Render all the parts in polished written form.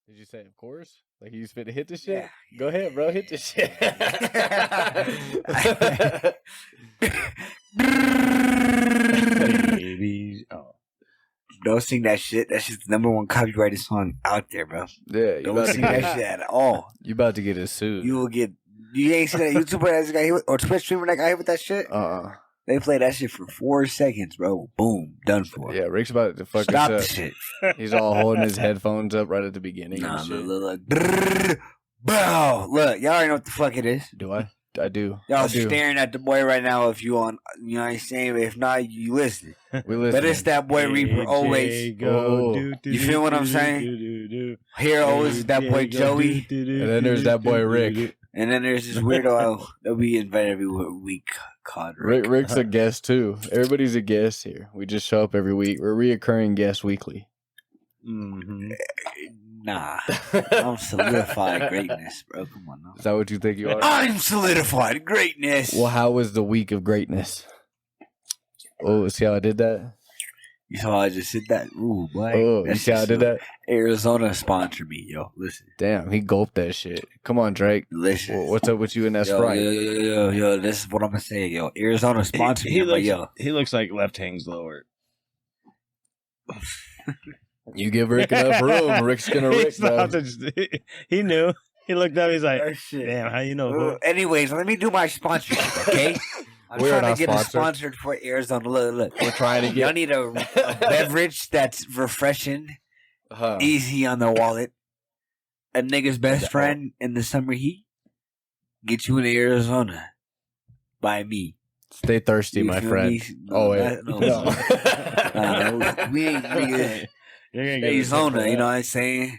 Did you say of course? Like you fit to hit the shit? Yeah. Go ahead, bro. Hit the shit. Baby. Oh. Don't sing that shit. That's just the #1 copyrighted song out there, bro. Yeah, don't sing that shit at all. You about to get a suit. You will get. You ain't seen that YouTuber that got hit with, or Twitch streamer that got hit with that shit? They play that shit for 4 seconds, bro. Boom, done for. Yeah, Rick's about to fuck Stop us up. The shit. He's all holding his headphones up right at the beginning. Nah, and shit. look. Bro, look, y'all already know what the fuck it is. Do I? I do. Y'all staring at the boy right now if you on, you know what I'm saying? If not, you listen. We listen. But it's that boy Reaper always. You feel what I'm saying? Here always is that boy Joey. And then there's that boy Rick. And then there's this weirdo that we invite every week called Rick. Rick's a guest too. Everybody's a guest here. We just show up every week. We're reoccurring guests weekly. Mm-hmm. Nah. I'm solidified greatness, bro. Come on now. Is that what you think you are? I'm solidified greatness. Well, how was the week of greatness? Oh, see how I did that? You saw I just said that? Ooh, boy. Oh, you see how I did that? Arizona sponsored me, yo. Listen. Damn, he gulped that shit. Come on, Drake. Listen. Well, what's up with you and that Sprite? Yo, this is what I'm going to say, yo. Arizona sponsored me, yo. He looks like left hangs lower. You give Rick enough room, Rick's going to Rick, bro. He knew. He looked up, he's like, damn, how you know? Anyways, let me do my sponsorship, okay? I'm trying to get it sponsored for Arizona. Look. We're trying to get... Y'all need a beverage that's refreshing, easy on the wallet. A nigga's best friend in the summer heat. Get you in Arizona. By me. Stay thirsty, my friend. No, we ain't nigga. Arizona, you know what I'm saying?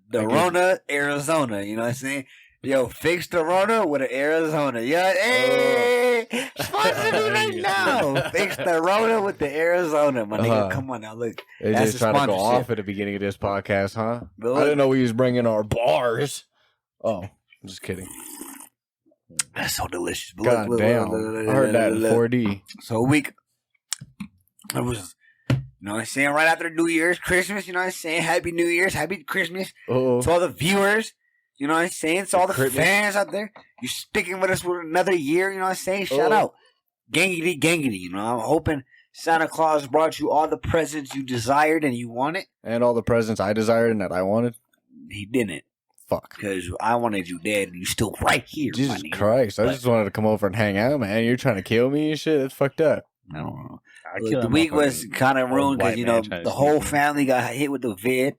The Rona, Arizona, you know what I'm saying? Yo, fix the Rona with an Arizona. Yeah, hey, sponsor me right now. Fix the Rona with the Arizona, my nigga. Come on now, look. They just trying to go off at the beginning of this podcast, huh? I didn't know we was bringing our bars. Oh, I'm just kidding. That's so delicious. God damn, I heard that in 4D. So a week, it was, you know what I'm saying? Right after New Year's, Christmas, you know what I'm saying? Happy New Year's, Happy Christmas to all the viewers. You know what I'm saying? To all the fans out there. You're sticking with us for another year. You know what I'm saying? Shout out. Gangity, gangity. You know, I'm hoping Santa Claus brought you all the presents you desired and you wanted. And all the presents I desired and that I wanted? He didn't. Fuck. Because I wanted you dead and you still right here. Jesus Christ. I just wanted to come over and hang out, man. You're trying to kill me and shit? That's fucked up. I don't know. Look, the week was kind of ruined because, you know, the whole family got hit with the vid.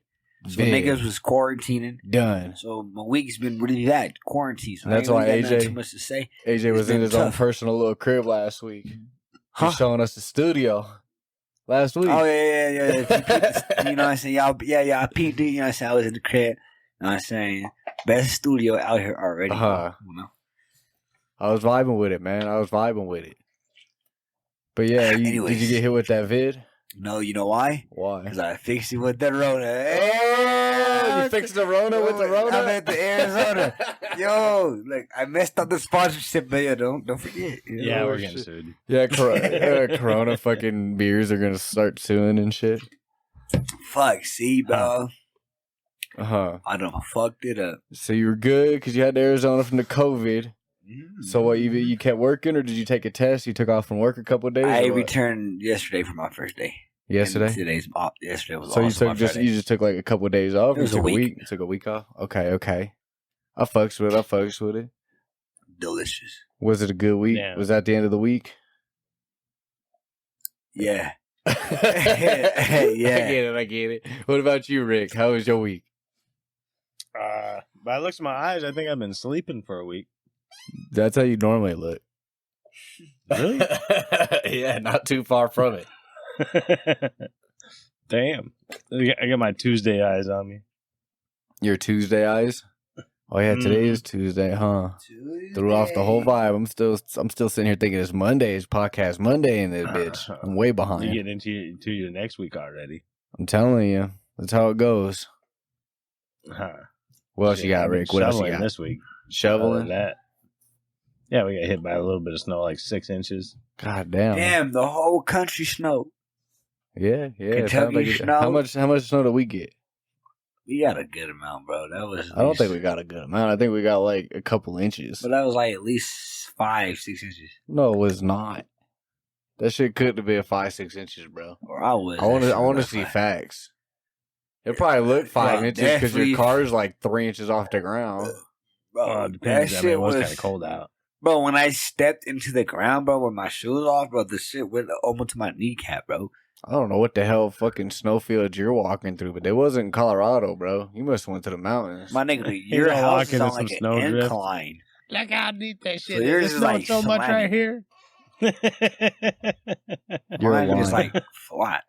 So niggas was quarantining. Done. So my week's been really bad. Quarantine. So that's why AJ, too much to say. AJ was in his own personal little crib last week. He's showing us the studio last week. Oh, yeah. You know what I'm saying? Y'all, I peeped it. You know what I'm saying? I was in the crib. You know what I'm saying? Best studio out here already. You know? I was vibing with it, man. But yeah, did you get hit with that vid? No, you know why? Why? Because I fixed it with the Rona. Hey, you fixed the Rona with the Rona? I'm at the Arizona. Yo, like, I messed up the sponsorship, but yo, don't forget. Yeah, we're getting sued. Yeah, Corona fucking beers are going to start suing and shit. Fuck, see, bro. I done fucked it up. So you were good because you had Arizona from the COVID. So what, you kept working or did you take a test? You took off from work a couple of days? I returned yesterday for my first day. Yesterday? And today's off. Yesterday was so you just took like a couple of days off? It was a week. You took a week off? Okay. I fucks with it. Delicious. Was it a good week? Yeah. Was that the end of the week? Yeah. Yeah. I get it. What about you, Rick? How was your week? By the looks of my eyes, I think I've been sleeping for a week. That's how you normally look. Really? Yeah, not too far from it. Damn. I got my Tuesday eyes on me. Your Tuesday eyes? Oh yeah, today is Tuesday, huh? Tuesday. Threw off the whole vibe. I'm still sitting here thinking it's Monday. It's podcast Monday in this bitch. I'm way behind. You're getting into your next week already. I'm telling you. That's how it goes. What else you got, Rick? What else you got this week? Shoveling? That. Yeah, we got hit by a little bit of snow, like 6 inches. God damn. Damn, the whole country snowed. Yeah. Kentucky snow. How much snow do we get? We got a good amount, bro. That was. I don't think we got a good amount. I think we got like a couple inches. But that was like at least 5-6 inches. No, it was not. That shit couldn't be a 5-6 inches, bro. Or I was. I want to see facts. It probably looked 5 inches because your car's like 3 inches off the ground. Bro, depends. It was kind of cold out. Bro, when I stepped into the ground, bro, with my shoes off, bro, the shit went almost to my kneecap, bro. I don't know what the hell fucking snowfields you're walking through, but they wasn't in Colorado, bro. You must have went to the mountains. My nigga, your house is on like an incline. Look how deep that shit so yours is like so much right here. Mine is like flat.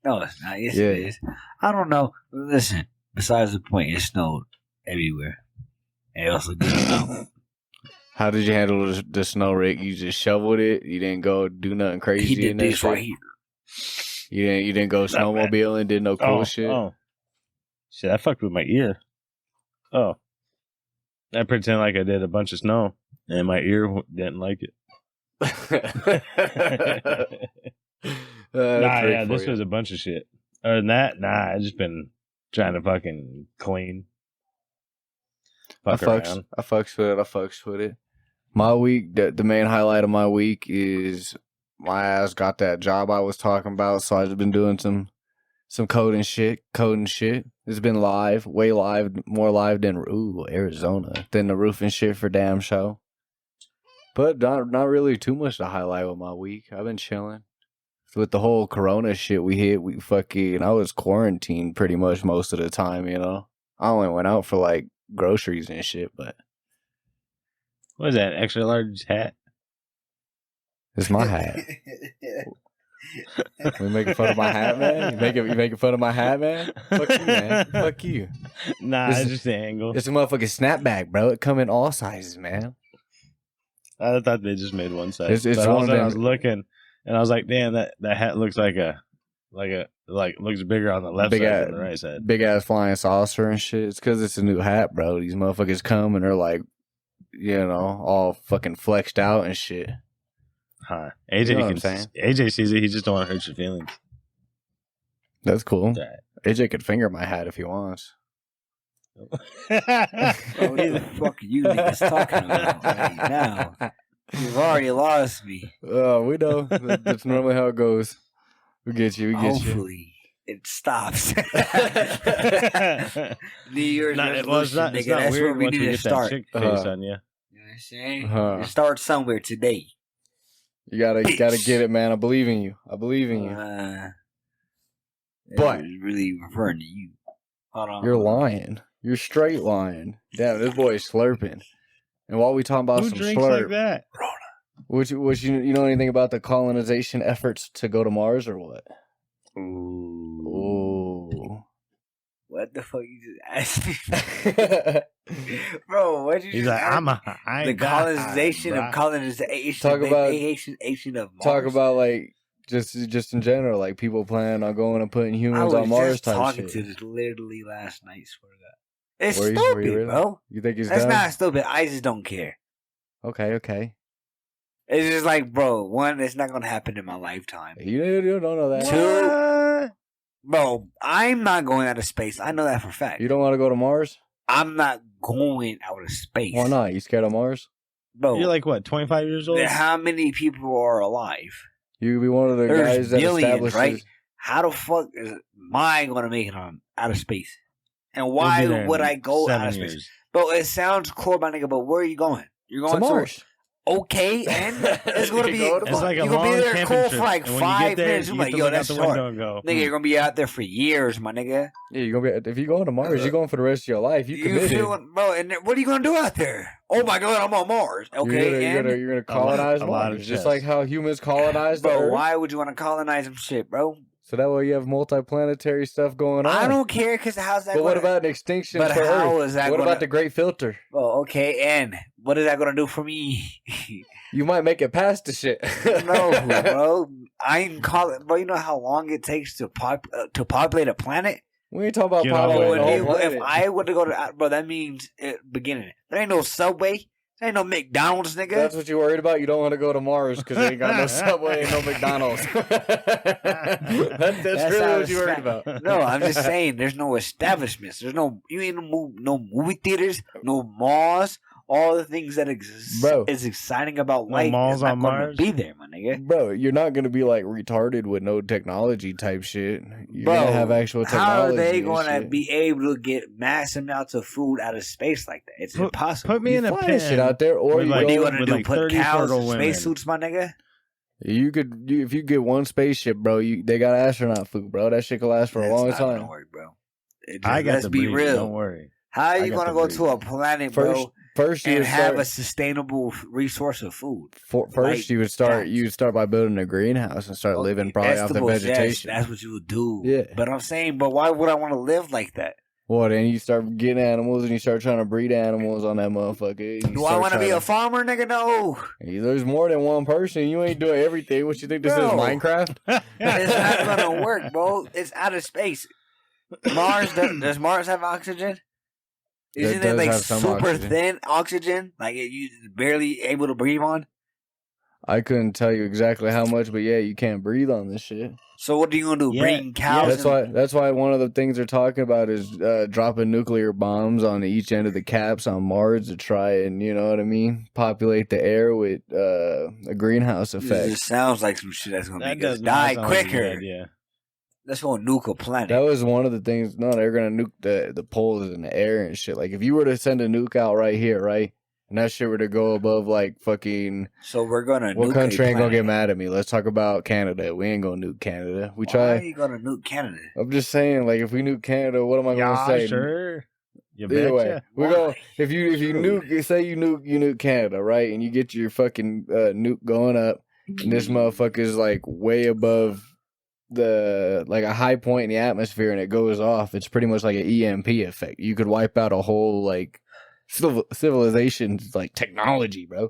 No, it's not. Yes, it is. I don't know. Listen, besides the point, it snowed everywhere. And it also did. How did you handle the snow, Rick? You just shoveled it? You didn't go do nothing crazy? He did this right here. You didn't go snowmobiling, did no cool shit? Oh. Shit, I fucked with my ear. Oh. I pretend like I did a bunch of snow, and my ear didn't like it. This was a bunch of shit. Other than that, I just been trying to fucking clean. I fucks with it. My week, the main highlight of my week is my ass got that job I was talking about, so I've been doing some coding shit. It's been live, way live, more live than Arizona, than the roofing shit for damn show. But not really too much to highlight with my week. I've been chilling. With the whole corona shit I was quarantined pretty much most of the time, you know. I only went out for like groceries and shit, but what is that, extra large hat? It's my hat. We making fun of my hat, man? You making fun of my hat, man? Fuck you, man. Fuck you. Nah, it's just the angle. It's a motherfucking snapback, bro. It come in all sizes, man. I thought they just made one size. It's one of them. I was looking and I was like, damn, that hat looks like looks bigger on the left side than the right side. Big ass flying saucer and shit. It's because it's a new hat, bro. These motherfuckers come and they're like, you know, all fucking flexed out and shit. Huh. AJ sees it. He just don't want to hurt your feelings. That's cool. Right. AJ could finger my hat if he wants. What the fuck are you niggas talking about right now? You've already lost me. Oh, we know. That's normally how it goes. We get you. Hopefully, it stops. New Year's resolution, nigga. It's not that's weird where we need to start. Chick face on you. You know what I'm saying? You start somewhere today. You gotta get it, man. I believe in you. But I was really referring to you. Hold on. You're lying. You're straight lying. Damn, this boy is slurping. And while we talking about Who some drinks slurp, like that? Which you know anything about the colonization efforts to go to Mars or what? Ooh. What the fuck you just asked me? Bro, what you He's just like, the colonization of Mars. Talk about like just in general, like people planning on going and putting humans on Mars type shit. I was just talking to this literally last night, swear to God. It's were stupid, you really? Bro. You think it's That's dumb? not stupid. I just don't care. Okay. It's just like, bro, one, it's not gonna happen in my lifetime. You don't know that. Two, bro, I'm not going out of space. I know that for a fact. You don't want to go to Mars? I'm not going out of space. Why not? You scared of Mars? Bro, you're like what, 25 years old? How many people are alive? You could be one of the guys that establishes, right? How the fuck am I going to make it on out of space? And why would I go out of space? Years. Bro, it sounds cool, my nigga, but where are you going? You're going to Mars. Okay, and it's going to be, it's like you're going to be there cool for like 5 minutes. You're like, yo, that's short. Nigga, you're going to be out there for years, my nigga. Yeah, you're going to be, if you're going to Mars, you're going for the rest of your life. You committed. Bro, and what are you going to do out there? Oh my God, I'm on Mars. Okay, you're going to colonize Mars. Just like how humans colonized the Earth. Why would you want to colonize some shit, bro? So that way you have multi-planetary stuff going on. I don't care, because how's that But what about an extinction for Earth? What about the Great Filter? Well, okay, and what is that going to do for me? You might make it past the shit. No, bro. I'm calling, bro. You know how long it takes to populate a planet? We ain't talking about populating a whole planet. If I were to go to, bro, that means beginning. There ain't no subway. Ain't no McDonald's, nigga. That's what you worried about? You don't want to go to Mars because they ain't got no Subway and no McDonald's. that's really what you worried about. No, I'm just saying there's no establishments. There's no, you ain't no movie theaters, no malls. All the things that is exciting about life malls is not on going Mars? to be there, my nigga. Bro, you're not going to be like retarded with no technology type shit. You're going to have actual technology. How are they going to be able to get mass amounts of food out of space like that? It's impossible. Put me in a find pen shit out there, or with you like, what are you going to do? like Put 30 cows in fertile women. spacesuits, my nigga? if you get one spaceship, bro, they got astronaut food, bro. That shit could last for a long That's not time. gonna work, bro. I got let's the be breed, real. Don't worry. How are you got going to the go breed. to a planet, bro? First, you and would have start, a sustainable resource of food. First, like you would start. that. You would start by building a greenhouse and start living probably off the Vegetables, vegetation. Yes, that's what you would do. Yeah. But I'm saying, why would I want to live like that? Well, then you start getting animals and you start trying to breed animals on that motherfucker. Do I want to be a farmer, nigga? No. There's more than one person. You ain't doing everything. What you think this is, Minecraft? It's not gonna work, bro. It's out of space. Mars does Mars have oxygen? Isn't it like super oxygen. Thin oxygen? Like you barely able to breathe on? I couldn't tell you exactly how much, but yeah, you can't breathe on this shit. So what are you gonna do? Bring cows? That's why one of the things they're talking about is dropping nuclear bombs on each end of the caps on Mars to try and, you know what I mean, populate the air with a greenhouse effect. It just sounds like some shit that's gonna make us die quicker. Yeah. Let's go nuke a planet. That was one of the things. No, they're gonna nuke the poles in the air and shit. Like if you were to send a nuke out right here, right, and that shit were to go above like fucking. So we're gonna. What country ain't gonna get mad at me? Let's talk about Canada. We ain't gonna nuke Canada. Why are you gonna nuke Canada? I'm just saying, like if we nuke Canada, what am I gonna say? Sure. Either way, we go. If you nuke, say you nuke Canada, right, and you get your fucking nuke going up, and this motherfucker's like way above like a high point in the atmosphere and it goes off, it's pretty much like an EMP effect. You could wipe out a whole like civilization's like technology, bro.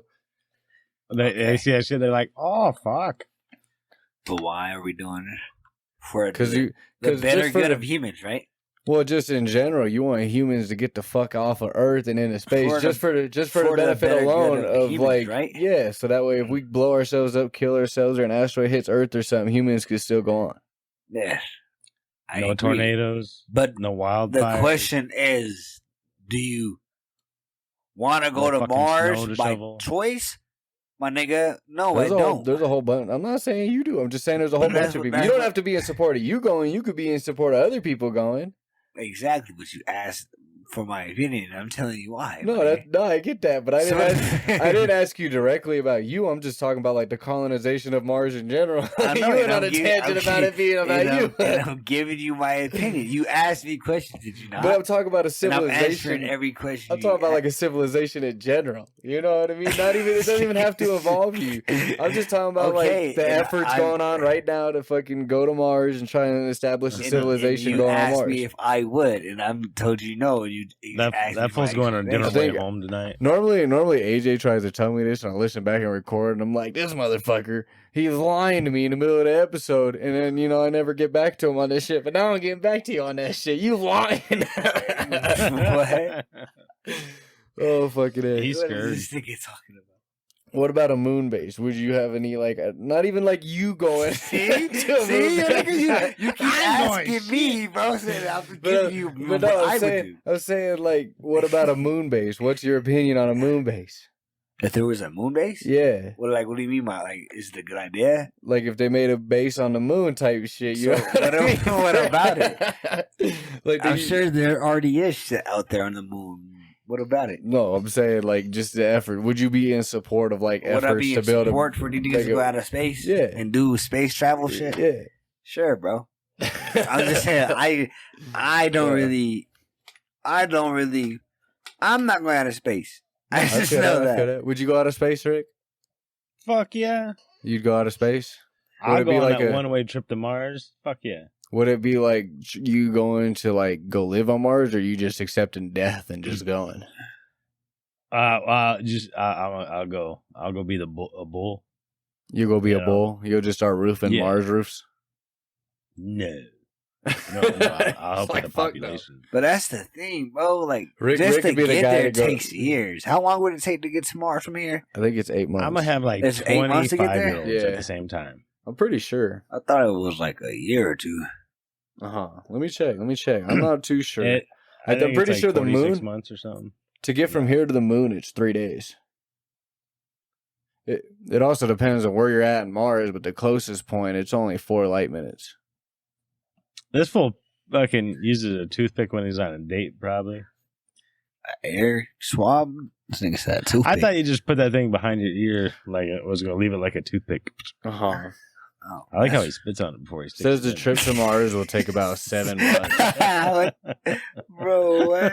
They see that shit, they're like, oh fuck. But why are we doing it? For the better good of humans, right? Well, just in general, you want humans to get the fuck off of Earth and into space, for the benefit alone of humans, like, right? Yeah. So that way, if we blow ourselves up, kill ourselves, or an asteroid hits Earth or something, humans could still go on. Yeah. No tornadoes, but no wildfires. The question is, do you want to go to Mars by choice? My nigga, no, I don't. There's a whole bunch. I'm not saying you do. I'm just saying there's a whole bunch of people. You don't have to be in support of you going. You could be in support of other people going. Exactly, but you asked for my opinion. I'm telling you why. No, I get that, but I didn't ask you directly about you. I'm just talking about like the colonization of Mars in general. I know, you went on a tangent about it being about you. And I'm giving you my opinion. You asked me questions, did you not? But I'm talking about a civilization. And I'm answering every question. I'm talking about like a civilization in general. You know what I mean? It doesn't even have to involve you. I'm just talking about like the efforts going on right now to fucking go to Mars and try and establish a civilization going on Mars. You asked me if I would, and I told you no. And you that fool's going on dinner way home tonight. Normally AJ tries to tell me this, and I listen back and record, and I'm like, this motherfucker, he's lying to me in the middle of the episode, and then I never get back to him on this shit. But now I'm getting back to you on that shit. You lying? What? Oh fucking A. He's scared. What is this nigga talking about? What about a moon base? Would you have any like not even like you going? See, you keep asking me, bro. I'm giving you. But no, I was saying like, what about a moon base? What's your opinion on a moon base? If there was a moon base, yeah. What do you mean by like? Is it a good idea? Like if they made a base on the moon type shit. You what about it? Like I'm sure there already is shit out there on the moon. What about it? No, I'm saying like just the effort. Would you be in support of like efforts to build? Would I be in support for these niggas to go out of space? Yeah, and do space travel shit. Yeah, sure, bro. I'm just saying I don't really. I'm not going out of space. I just know that. Would you go out of space, Rick? Fuck yeah. You'd go out of space? I'll go on that one-way trip to Mars. Fuck yeah. Would it be like you going to like go live on Mars, or you just accepting death and just going? I'll go. I'll go be a bull. You go be a bull. You'll just start roofing Mars roofs. No. I'll help with the population. But that's the thing, bro. Like, Rick just to be the get guy there to go- takes years. How long would it take to get to Mars from here? I think it's 8 months. I'm gonna have like It's 8 months to get there? 25-year-olds Yeah. at the same time. I'm pretty sure. I thought it was like a year or two. Let me check. I'm not too sure. I'm think pretty it's sure the 26 moon months or something. to get from here to the moon, it's 3 days. It also depends on where you're at in Mars, but the closest point, it's only 4 light minutes. This fool fucking uses a toothpick when he's on a date, probably. Air swab? This nigga said toothpick. I thought you just put that thing behind your ear, like it was gonna leave it like a toothpick. Uh-huh. Oh, I like how he spits on it before he sticks Says the it in. trip to Mars will take about 7 months. Bro, what?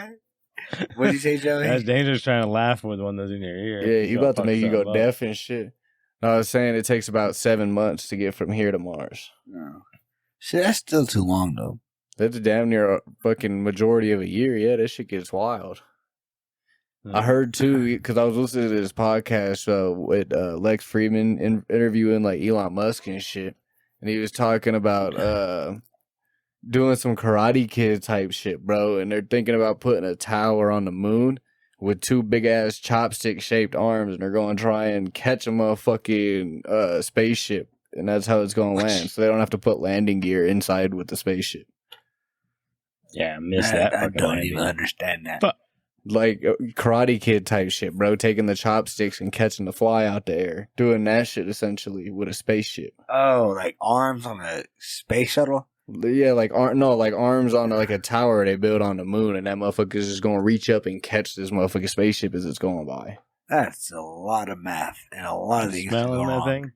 What'd you say, Joey? That's dangerous trying to laugh with one that's in your ear. Yeah, you about to Fuck make you go something up. deaf and shit. No, I was saying it takes about 7 months to get from here to Mars. No. See, that's still too long, though. That's damn near a fucking majority of a year. Yeah, that shit gets wild. I heard too, because I was listening to this podcast with Lex Friedman interviewing like Elon Musk and shit, and he was talking about doing some Karate Kid type shit, bro. And they're thinking about putting a tower on the moon with 2 big ass chopstick shaped arms, and they're going to try and catch a motherfucking spaceship, and that's how it's going to land. So they don't have to put landing gear inside with the spaceship. Yeah, I missed that. I fucking don't landing. even understand that. Fuck. Like Karate Kid type shit, bro. Taking the chopsticks and catching the fly out the air. Doing that shit essentially with a spaceship. Oh, like arms on a space shuttle? Yeah, like arms on like a tower they build on the moon, and that motherfucker's just gonna reach up and catch this motherfucking spaceship as it's going by. That's a lot of math and a lot of things. Smelling that thing?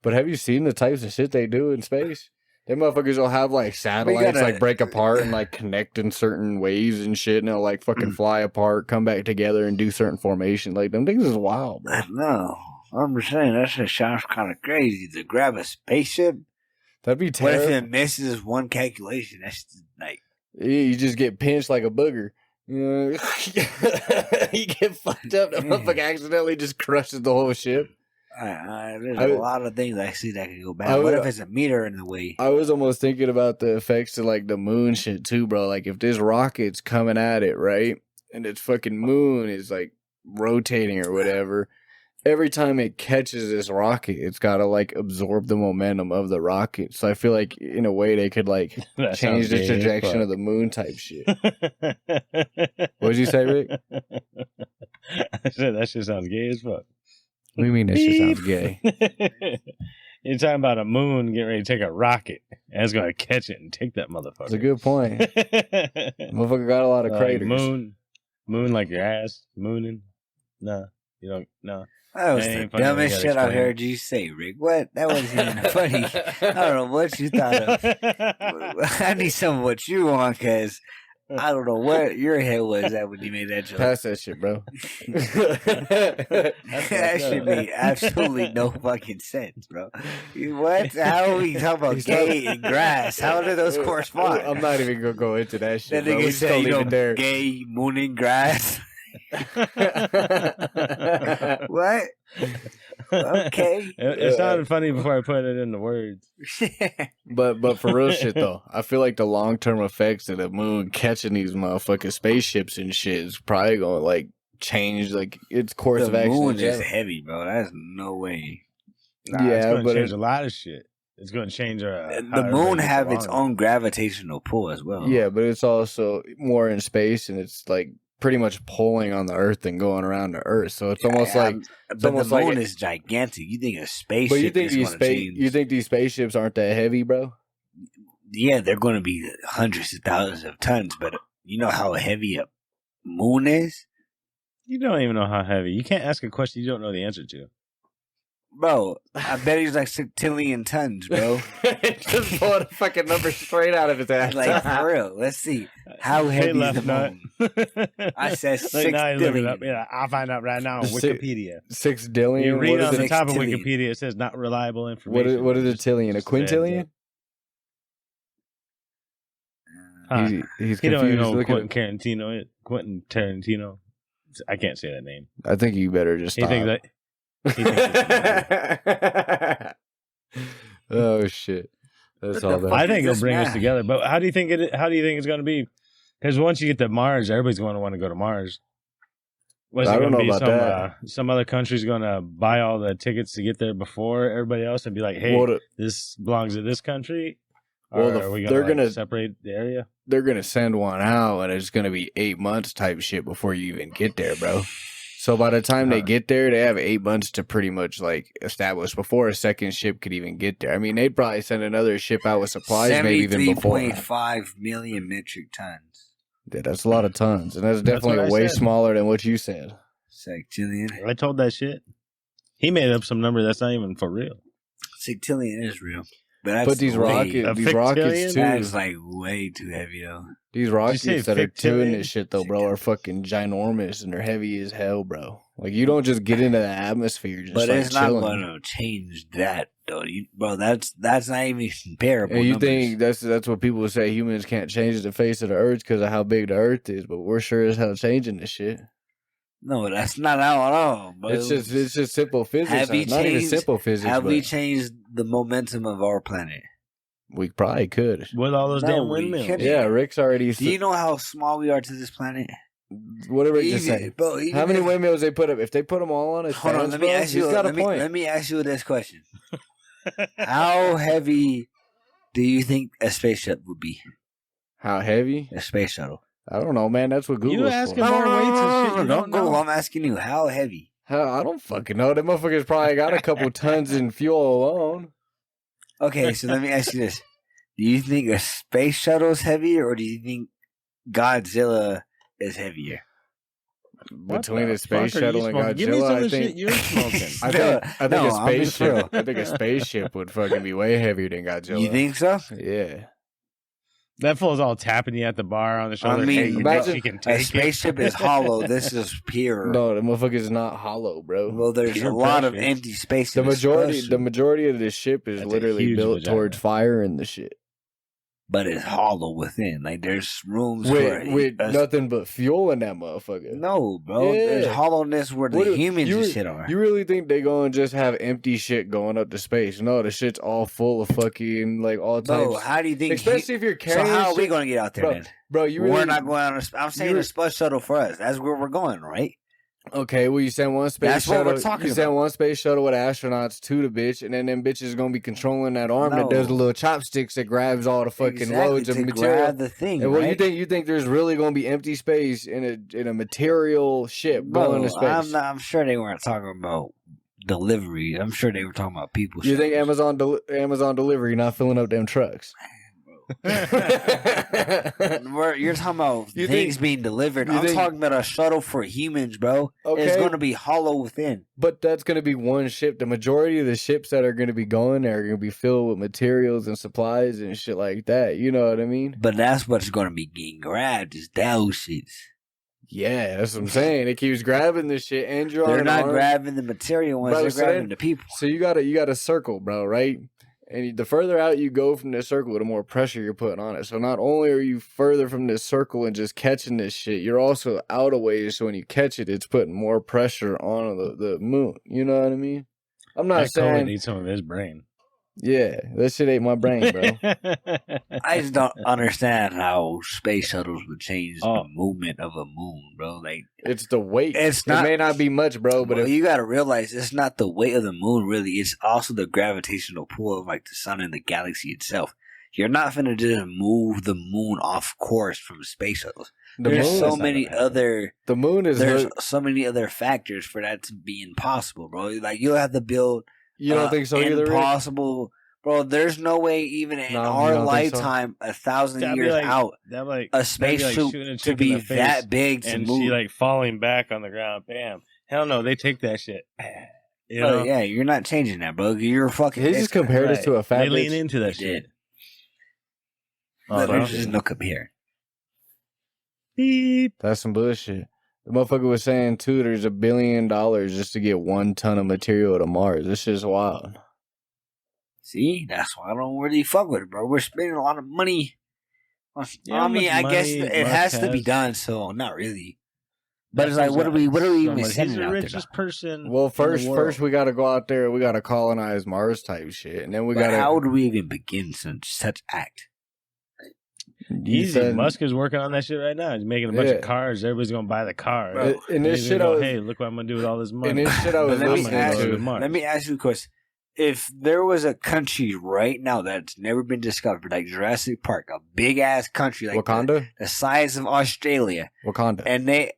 But have you seen the types of shit they do in space? Them motherfuckers will have like satellites like break apart and like connect in certain ways and shit, and they'll like fucking fly apart, come back together, and do certain formation. Like them things is wild, bro. I know. I'm just saying that shit sounds kind of crazy to grab a spaceship. That'd be What terrible. if it misses one calculation? That's just like You just get pinched like a booger. You know? You get fucked up. The motherfucker accidentally just crushes the whole ship. there's a lot of things I see that could go bad. I What would- if it's a meter in the way? I was almost thinking about the effects to like the moon shit too, bro. Like if this rocket's coming at it, right? And its fucking moon is like rotating or whatever. Every time it catches this rocket, it's got to like absorb the momentum of the rocket. So I feel like in a way they could like That change sounds the gay as trajectory of fuck. the moon type shit. What'd you say, Rick? I said that shit sounds gay as fuck. What do you mean that shit sounds gay? You're talking about a moon getting ready to take a rocket, and it's going to catch it and take that motherfucker. That's a good point. Motherfucker got a lot of Like craters. moon like your ass, mooning. No, you don't. No. That was That the ain't funny. We dumbest gotta shit I've explain. heard you say, Rick. What? That wasn't even funny. I don't know what you thought of. I need some of what you want, because I don't know what your head was at when you made that joke. Pass that shit, bro. That should make absolutely no fucking sense, bro. What? How are we talking about gay and grass? How do those correspond? I'm not even gonna go into that shit. That Bro. We nigga just said, gonna you leave know, it there. gay, mooning grass. What? Okay. It sounded funny before I put it into words. But for real shit though, I feel like the long term effects of the moon catching these motherfucking spaceships and shit is probably gonna like change like its course The of action. moon in is general. heavy, bro. That's no way. Nah, Yeah, it's going but to change a lot of shit. It's going to change The moon have its own gravitational pull as well. Yeah, but it's also more in space and it's like pretty much pulling on the Earth and going around the Earth. So it's almost like but almost the like moon it- is gigantic. You think a spaceship but you think is these going to change? you think these spaceships aren't that heavy, bro? Yeah, they're going to be hundreds of thousands of tons, but you know how heavy a moon is? You don't even know how heavy. You can't ask a question you don't know the answer to. Bro, I bet he's like 6 tons, bro. Just pull the fucking number straight out of his ass. Like, for real. Let's see. How Hey, heavy is the left nut. moon? I said Like, 6 now you look it billion. up. Yeah, I'll find out right now on Six- Wikipedia. 6 dillion. You read What on is the it? top of Sextillion. Wikipedia, it says not reliable information. What is a Just- tillion? A just says quintillion? it. Huh. He's You don't even confused. know who Look at Quentin Tarantino is. Quentin Tarantino. I can't say that name. I think you better just He stop. thinks that. He thinks it's a movie. Oh shit. That's all that. I think it'll bring us together. But how do you think it's going to be? Because once you get to Mars, everybody's going to want to go to Mars. I don't know about that. Some other country's going to buy all the tickets to get there before everybody else and be like, "Hey, this belongs to this country." Or are we going to separate the area? They're going to send one out, and it's going to be 8 months type shit before you even get there, bro. So by the time they get there, they have 8 months to pretty much like establish before a second ship could even get there. I mean, they'd probably send another ship out with supplies maybe even before. 73.5 million metric tons. Yeah, that's a lot of tons, and that's definitely way smaller than what you said. Sextillion. I told that shit. He made up some number that's not even for real. Sextillion is real. But these rockets too. That's like way too heavy though. These rockets that are doing this shit though, bro, are fucking ginormous and they're heavy as hell, bro. Like you don't just get into the atmosphere, just but it's not going to change that though, bro. That's not even comparable. And you think that's what people say? Humans can't change the face of the earth because of how big the earth is, but we're sure as hell changing this shit. No, that's not how at all. Bro. It's just simple physics. Not even simple physics. Have we changed the momentum of our planet? We probably could. With all those damn windmills. Yeah, Rick's already... Do you know how small we are to this planet? What did Rick just say? How many windmills they put up? If they put them all on his Hold on, let me ask you this question. How heavy do you think a spaceship would be? How heavy? A space shuttle. I don't know, man. That's what Google's for. You asking more weights and shit. You don't Google. I'm asking you, how heavy? I don't fucking know. That motherfucker's probably got a couple tons in fuel alone. Okay, so let me ask you this. Do you think a space shuttle is heavier, or do you think Godzilla is heavier? Between a space shuttle and Godzilla, give me some of the shit you're smoking. I think a spaceship would fucking be way heavier than Godzilla. You think so? Yeah. That fool's all tapping you at the bar on the shoulder. I mean, imagine a spaceship is hollow. This is pure. No, the motherfucker is not hollow, bro. Well, there's a lot of empty space. The majority of this ship is literally built towards fire and the shit. But it's hollow within. Like there's rooms with nothing but fuel in that motherfucker. No, bro. Yeah. There's hollowness where the humans and shit are. You really think they gonna just have empty shit going up to space? No, the shit's all full of fucking like all types. Bro, how do you think? Especially if you're carrying. So how are we gonna get out there, then? Bro, we're not going on. I'm saying a space shuttle for us. That's where we're going, right? Okay, well, you send one space shuttle. That's what we're talking about. You send one space shuttle with astronauts to the bitch, and then them bitches gonna be controlling that arm that does the little chopsticks that grabs all the fucking loads of material. Grab the thing, and right? You think there's really gonna be empty space in a material ship going to space? I'm sure they weren't talking about delivery. I'm sure they were talking about people. You think Amazon delivery not filling up them trucks? You're talking about things being delivered. I'm talking about a shuttle for humans, bro. Okay. It's going to be hollow within. But that's going to be one ship. The majority of the ships that are going to be going there are going to be filled with materials and supplies and shit like that. You know what I mean? But that's what's going to be getting grabbed is those shits. Yeah, that's what I'm saying. It keeps grabbing this shit, and they're not grabbing the material ones. They're grabbing the people. So you got a circle, bro, right? And the further out you go from this circle, the more pressure you're putting on it. So not only are you further from this circle and just catching this shit, you're also out of ways. So when you catch it, it's putting more pressure on the moon. You know what I mean? I'm not saying Cody needs some of his brain. Yeah, that shit ain't my brain, bro. I just don't understand how space shuttles would change the movement of a moon, bro. Like it's the weight. It may not be much, bro, but you got to realize it's not the weight of the moon. Really, it's also the gravitational pull of like the sun and the galaxy itself. You're not gonna just move the moon off course from space shuttles. There's so many other factors for that to be impossible, bro. Like you'll have to build. You don't think so either? Impossible, bro. There's no way even in our lifetime, 1,000 years out, a spacesuit to be that big to move. She like falling back on the ground. Bam! Hell no, they take that shit. You know? Yeah, you're not changing that, bro. You're fucking. He just compared it to a fat. They lean into that shit. There's just no compare. Beep. That's some bullshit. The motherfucker was saying, too, there's $1 billion just to get 1 ton of material to Mars. This shit's wild. See? That's why I don't really fuck with it, bro. We're spending a lot of money. I mean, I guess it has to be done, so not really. But it's like, what are we even sending He's the out there? richest person. Well, first we got to go out there. We got to colonize Mars type shit, and then we got. How do we even begin such act? Easy. Musk is working on that shit right now. He's making a bunch of cars. Everybody's gonna buy the car. And this shit, hey, look what I'm gonna do with all this money. And this shit, I was let me ask you a question. If there was a country right now that's never been discovered, like Jurassic Park, a big ass country like Wakanda, the size of Australia, Wakanda,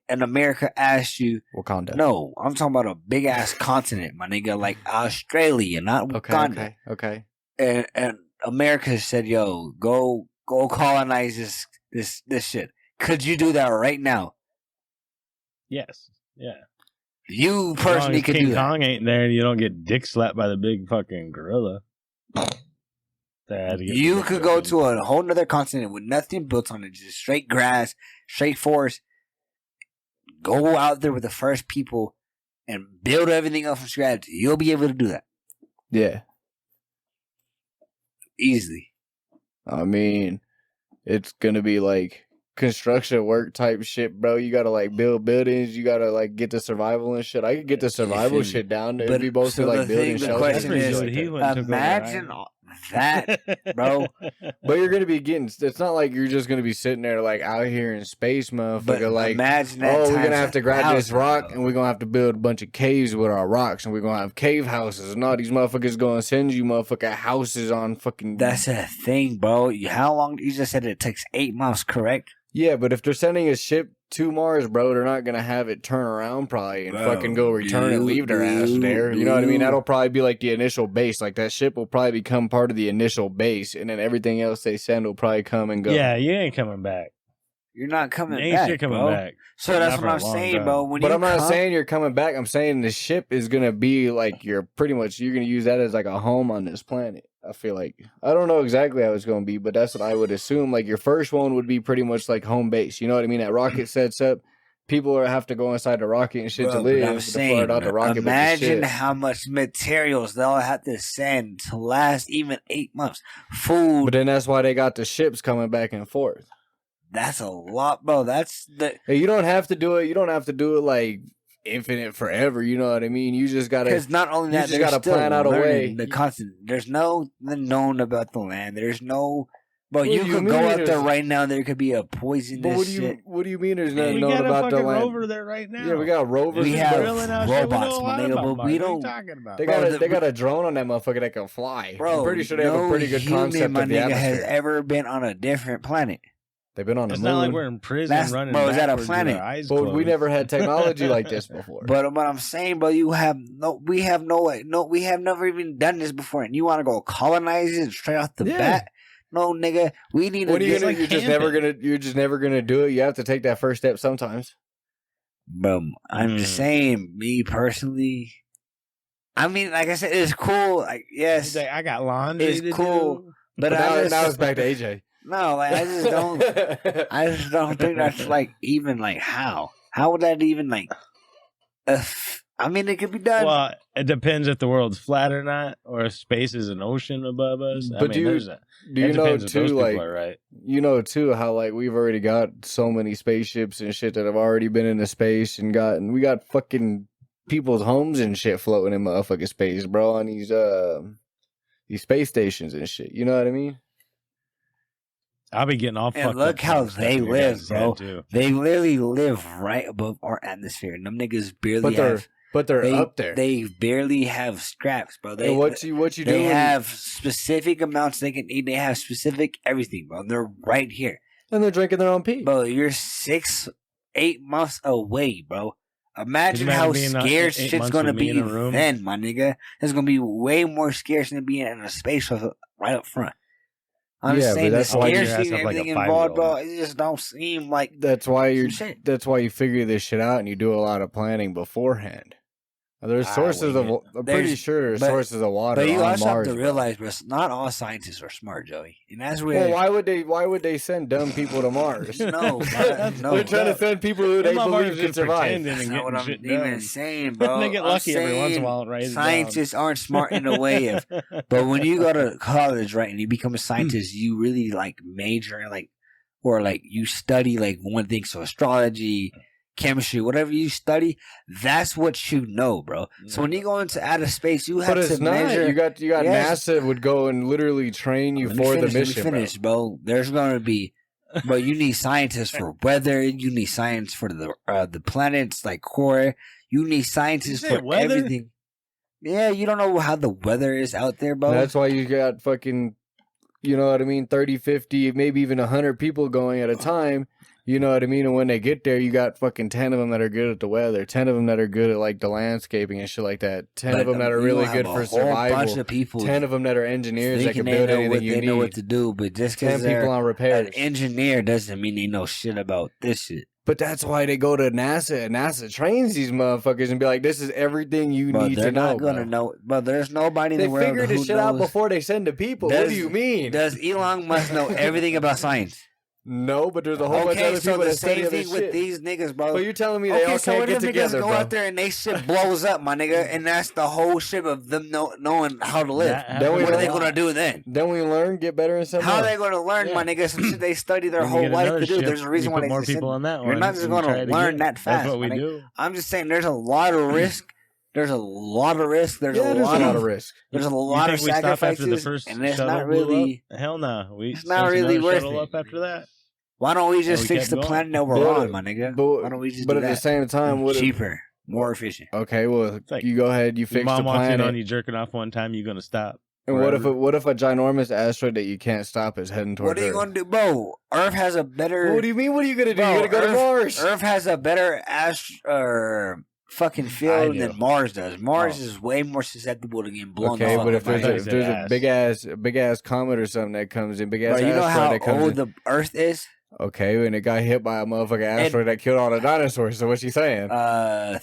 and America asked you, Wakanda. No, I'm talking about a big ass continent, my nigga, like Australia, not Wakanda. Okay. And America said, "Yo, go colonize this shit." Could you do that right now? Yes. Yeah. You personally could do that. King Kong ain't there, and you don't get dick slapped by the big fucking gorilla. You could go to a whole nother continent with nothing built on it, just straight grass, straight forest. Go out there with the first people and build everything up from scratch. You'll be able to do that. Yeah. Easily. I mean, it's gonna be like construction work type shit, bro. You gotta like build buildings. You gotta like get the survival and shit. I could get the survival shit down. It'd be mostly like building shelters. Imagine that, bro. But you're gonna be getting. It's not like you're just gonna be sitting there like out here in space, motherfucker. But like, imagine that. Oh, we're gonna have to grab this rock, and we're gonna have to build a bunch of caves with our rocks, and we're gonna have cave houses. And all these motherfuckers gonna send you motherfucking houses on fucking. That's a thing, bro. How long? You just said it takes 8 months, correct? Yeah, but if they're sending a ship to Mars, bro, they're not gonna have it turn around probably and fucking go return and leave their ass there. You know what I mean? That'll probably be like the initial base. Like that ship will probably become part of the initial base, and then everything else they send will probably come and go. Yeah, you ain't coming back. You're not coming ain't back, shit coming bro. back. So that's what I'm saying, bro. But I'm not saying you're coming back. I'm saying the ship is gonna be like you're gonna use that as like a home on this planet. I feel like I don't know exactly how it's gonna be, but that's what I would assume. Like your first one would be pretty much like home base. You know what I mean? That rocket sets up. People have to go inside the rocket and shit to live. I'm saying, out the rocket, imagine how much materials they'll have to send to last even 8 months. Food. But then that's why they got the ships coming back and forth. That's a lot, bro. Hey, you don't have to do it. You don't have to do it like infinite forever. You know what I mean? You just gotta. Because not only that, you just gotta plan out a way. The constant. There's nothing known about the land. There's no. But you could go out there right now. There could be a poisonous shit. What do you mean? There's nothing known about the land? We got a rover there right now. Yeah, we got rovers. We have robots, my nigga, but we don't. They got a drone on that motherfucker that can fly. Bro, I'm pretty sure they have a pretty good concept my of the nigga atmosphere. has ever been on a different planet. They've been on the moon. It's not like we're in prison running. Bro, is that a planet? But we never had technology like this before. But what I'm saying, bro, we have never even done this before, and you want to go colonize it straight off the bat? No, nigga, we need to. You're just never gonna do it. You have to take that first step sometimes. But I'm just saying, me personally. I mean, like I said, it's cool. Like, yes, like, I got laundry. It's cool, do. but now it's back to AJ. No, like I just don't think that's like even like how would that even like? I mean, it could be done. Well, it depends if the world's flat or not, or if space is an ocean above us. But do you know too, like, right. You know too, how like we've already got so many spaceships and shit that have already been into space and we got fucking people's homes and shit floating in motherfucking space, bro, on these space stations and shit. You know what I mean? I'll be getting all fucked up. And look how they live, bro. They literally live right above our atmosphere. And them niggas barely But they're up there. They barely have straps, bro. What you do? They have specific amounts they can eat. They have specific everything, bro. They're right here. And they're drinking their own pee. Bro, you're 8 months away, bro. Imagine how scared shit's gonna be then, my nigga. It's gonna be way more scarce than being in a space shuttle right up front. I'm just saying the scarcity and everything involved, bro. It just don't seem like that's why you figure this shit out and you do a lot of planning beforehand. There's sources of I'm pretty sure there's sources of water. But you also Mars, have to realize, bro, not all scientists are smart, Joey. And that's where why would they send dumb people to Mars? No, they're trying to send people who they believe can survive. That's not what I'm even saying, bro. They get lucky every once in a while, right? Scientists aren't smart in a way of, but when you go to college, right, and you become a scientist, you really like major in like, or like you study like one thing, so astrology, chemistry, whatever you study, that's what you know, bro. So when you go into outer space, you have to measure. You got NASA would go and literally train you for the mission, bro. There's going to be, but you need scientists for weather. You need science for the planets like core. You need scientists for everything. Yeah, you don't know how the weather is out there, bro. That's why you got fucking, you know what I mean, 30, 50, maybe even 100 people going at a time. You know what I mean? And when they get there, you got fucking 10 of them that are good at the weather, 10 of them that are good at like the landscaping and shit like that, 10 of them that are really good for survival, bunch of people 10 of them that are engineers that can build anything you need. They know what to do, but just because 10 people on repairs. An engineer doesn't mean they know shit about this shit. But that's why they go to NASA, and NASA trains these motherfuckers and be like, this is everything you need to know. They're not going to know. But there's nobody in the world who knows. They figure this shit out before they send the people. What do you mean? Does Elon Musk know everything about science? No, but there's a whole bunch of other people that study this shit. Okay, so the same thing with these niggas, bro. But you're telling me they all can't get together, bro. Go out there and they shit blows up, my nigga, and that's the whole shit of them knowing how to live. What are they going to do then? Then we learn, get better, and something. How are they going to learn, my nigga, some shit they study their whole life to do? There's a reason why they more people on that one. You're not just going to learn that fast. That's what we do. I'm just saying there's a lot of risk. There's a lot of risk. There's a lot of risk. There's a lot of sacrifices, and it's not really. Hell no. It's not really worth it. After that. Why don't we just fix the planet that we're on, my nigga? Why don't we just do that? But at the same time, cheaper, more efficient. Okay, well, you go ahead, you fix the planet. Mom walks in on you jerking off one time, you're gonna stop. And what if a ginormous asteroid that you can't stop is heading towards Earth? What are you gonna do, bro? Earth has a better. What do you mean? What are you gonna do? You're gonna go to Mars. Earth has a better fucking field than Mars does. Mars is way more susceptible to getting blown. Okay, but if there's a big ass comet or something that comes in, big ass asteroid that comes in, you know how old the Earth is? Okay, and it got hit by a motherfucking asteroid that killed all the dinosaurs. So what's she saying? But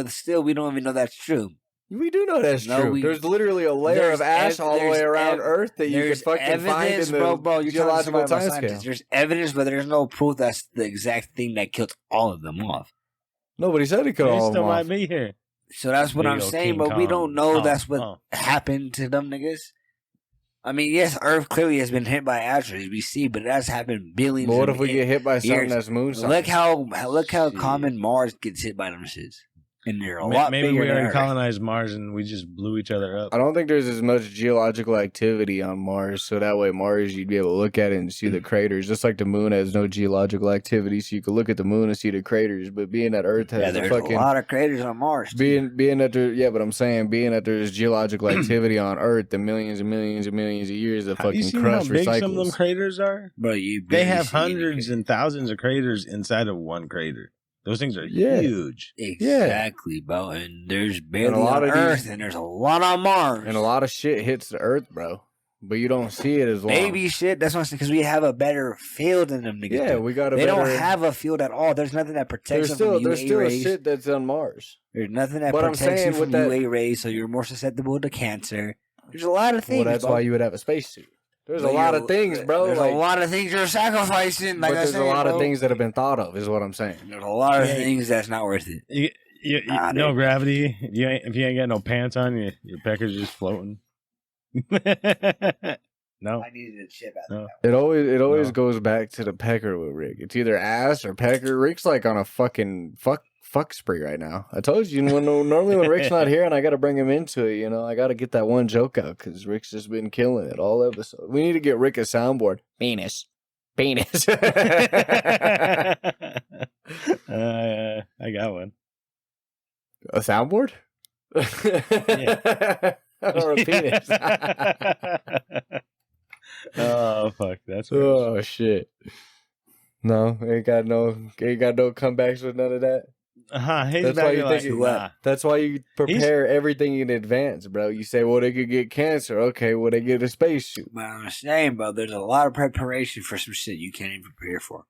still, we don't even know that's true. We do know that's true. There's literally a layer of ash all the way around Earth that you can fucking find in the geological timescale. There's evidence, but there's no proof that's the exact thing that killed all of them off. Nobody said it killed all of them off. Still might be here. So that's what I'm saying, but we don't know that's what happened to them niggas. I mean, yes, Earth clearly has been hit by asteroids, we see, but that's happened billions. But what if we get hit by something that's moon-sized? Look how common Mars gets hit by them shits. And they're a lot bigger. Maybe we already colonized Mars and we just blew each other up. I don't think there's as much geological activity on Mars, so that way Mars you'd be able to look at it and see the craters. Just like the moon has no geological activity, so you could look at the moon and see the craters. But being that Earth has there's a lot of craters on Mars. Being that there's geological activity on Earth, the millions and millions and millions of years of fucking crust recycles. How big some of them craters are? Bro, they have hundreds and thousands of craters inside of one crater. Those things are huge. Exactly, bro. And there's barely a lot on Earth, and there's a lot on Mars. And a lot of shit hits the Earth, bro. But you don't see it as long. Baby shit. That's what I'm saying, because we have a better field than them niggas. Yeah, we got They don't have a field at all. There's nothing that protects them from UA rays. There's still shit that's on Mars. There's nothing that protects you from UA rays, so you're more susceptible to cancer. There's a lot of things. Well, that's why you would have a spacesuit. There's a lot of things, bro. There's a lot of things you're sacrificing. Like but there's a lot of things that have been thought of, is what I'm saying. There's a lot of things that's not worth it. No gravity. If you ain't got no pants on, your pecker's just floating. No. I needed a chip out of that. It always goes back to the pecker with Rick. It's either ass or pecker. Rick's like on a fucking fuck spree right now. I told you, normally when Rick's not here and I got to bring him into it, I got to get that one joke out because Rick's just been killing it all episode. We need to get Rick a soundboard. Penis. I got one. A soundboard? Yeah. Or a penis. Oh fuck, that's oh shit. No, ain't got no comebacks with none of that. That's why you prepare everything in advance, bro. You say, well, they could get cancer. Okay, well, they get a spacesuit. But I'm saying, bro, there's a lot of preparation for some shit you can't even prepare for.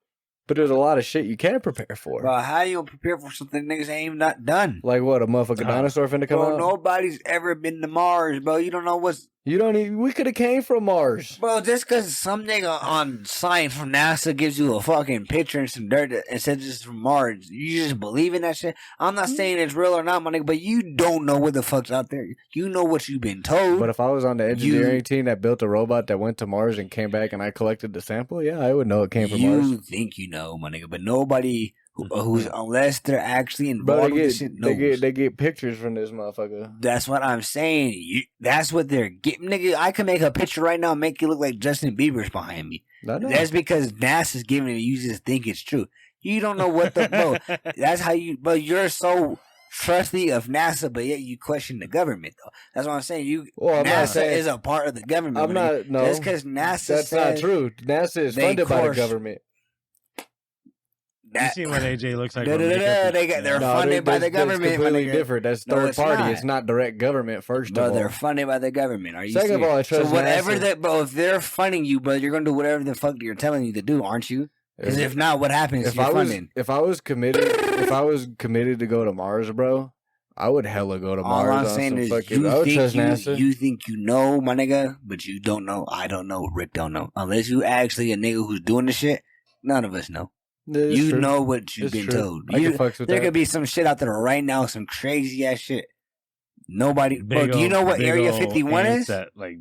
But there's a lot of shit you can't prepare for. Bro, how you gonna prepare for something niggas ain't even not done? Like what, a motherfucking dinosaur finna come out? Nobody's ever been to Mars, bro. You don't know what's... we could have came from Mars. Bro, just because some nigga on science from NASA gives you a fucking picture and some dirt and says it's from Mars, you just believe in that shit? I'm not saying it's real or not, my nigga, but you don't know what the fuck's out there. You know what you've been told. But if I was on the engineering team that built a robot that went to Mars and came back and I collected the sample, yeah, I would know it came from Mars. You think you know, my nigga, but nobody who's unless they're actually involved with this shit. They get pictures from this motherfucker. That's what I'm saying. That's what they're getting, nigga. I can make a picture right now and make it look like Justin Bieber's behind me. That's because NASA's giving it. You just think it's true. You don't know what the bro. That's how you. But you're so trusting of NASA, but yet you question the government though. That's what I'm saying. NASA is a part of the government. I'm not. No, just because NASA. That's not true. NASA is funded by the government. You see what AJ looks like? They're funded by the government. That's completely different. That's third party. It's not direct government. First of all, they're funded by the government. Are you? Second of all, I trust NASA. Bro, if they're funding you, bro, you're gonna do whatever the fuck you're telling you to do, aren't you? Because if not, what happens? If I was committed to go to Mars, bro, I would hella go to Mars. All I'm saying is, you think you know, my nigga, but you don't know. I don't know. Rick don't know. Unless you actually a nigga who's doing the shit, none of us know. You true. Know what you've been told. There could be some shit out there right now, some crazy ass shit. Nobody. Bro, do you know what Area 51 is? That like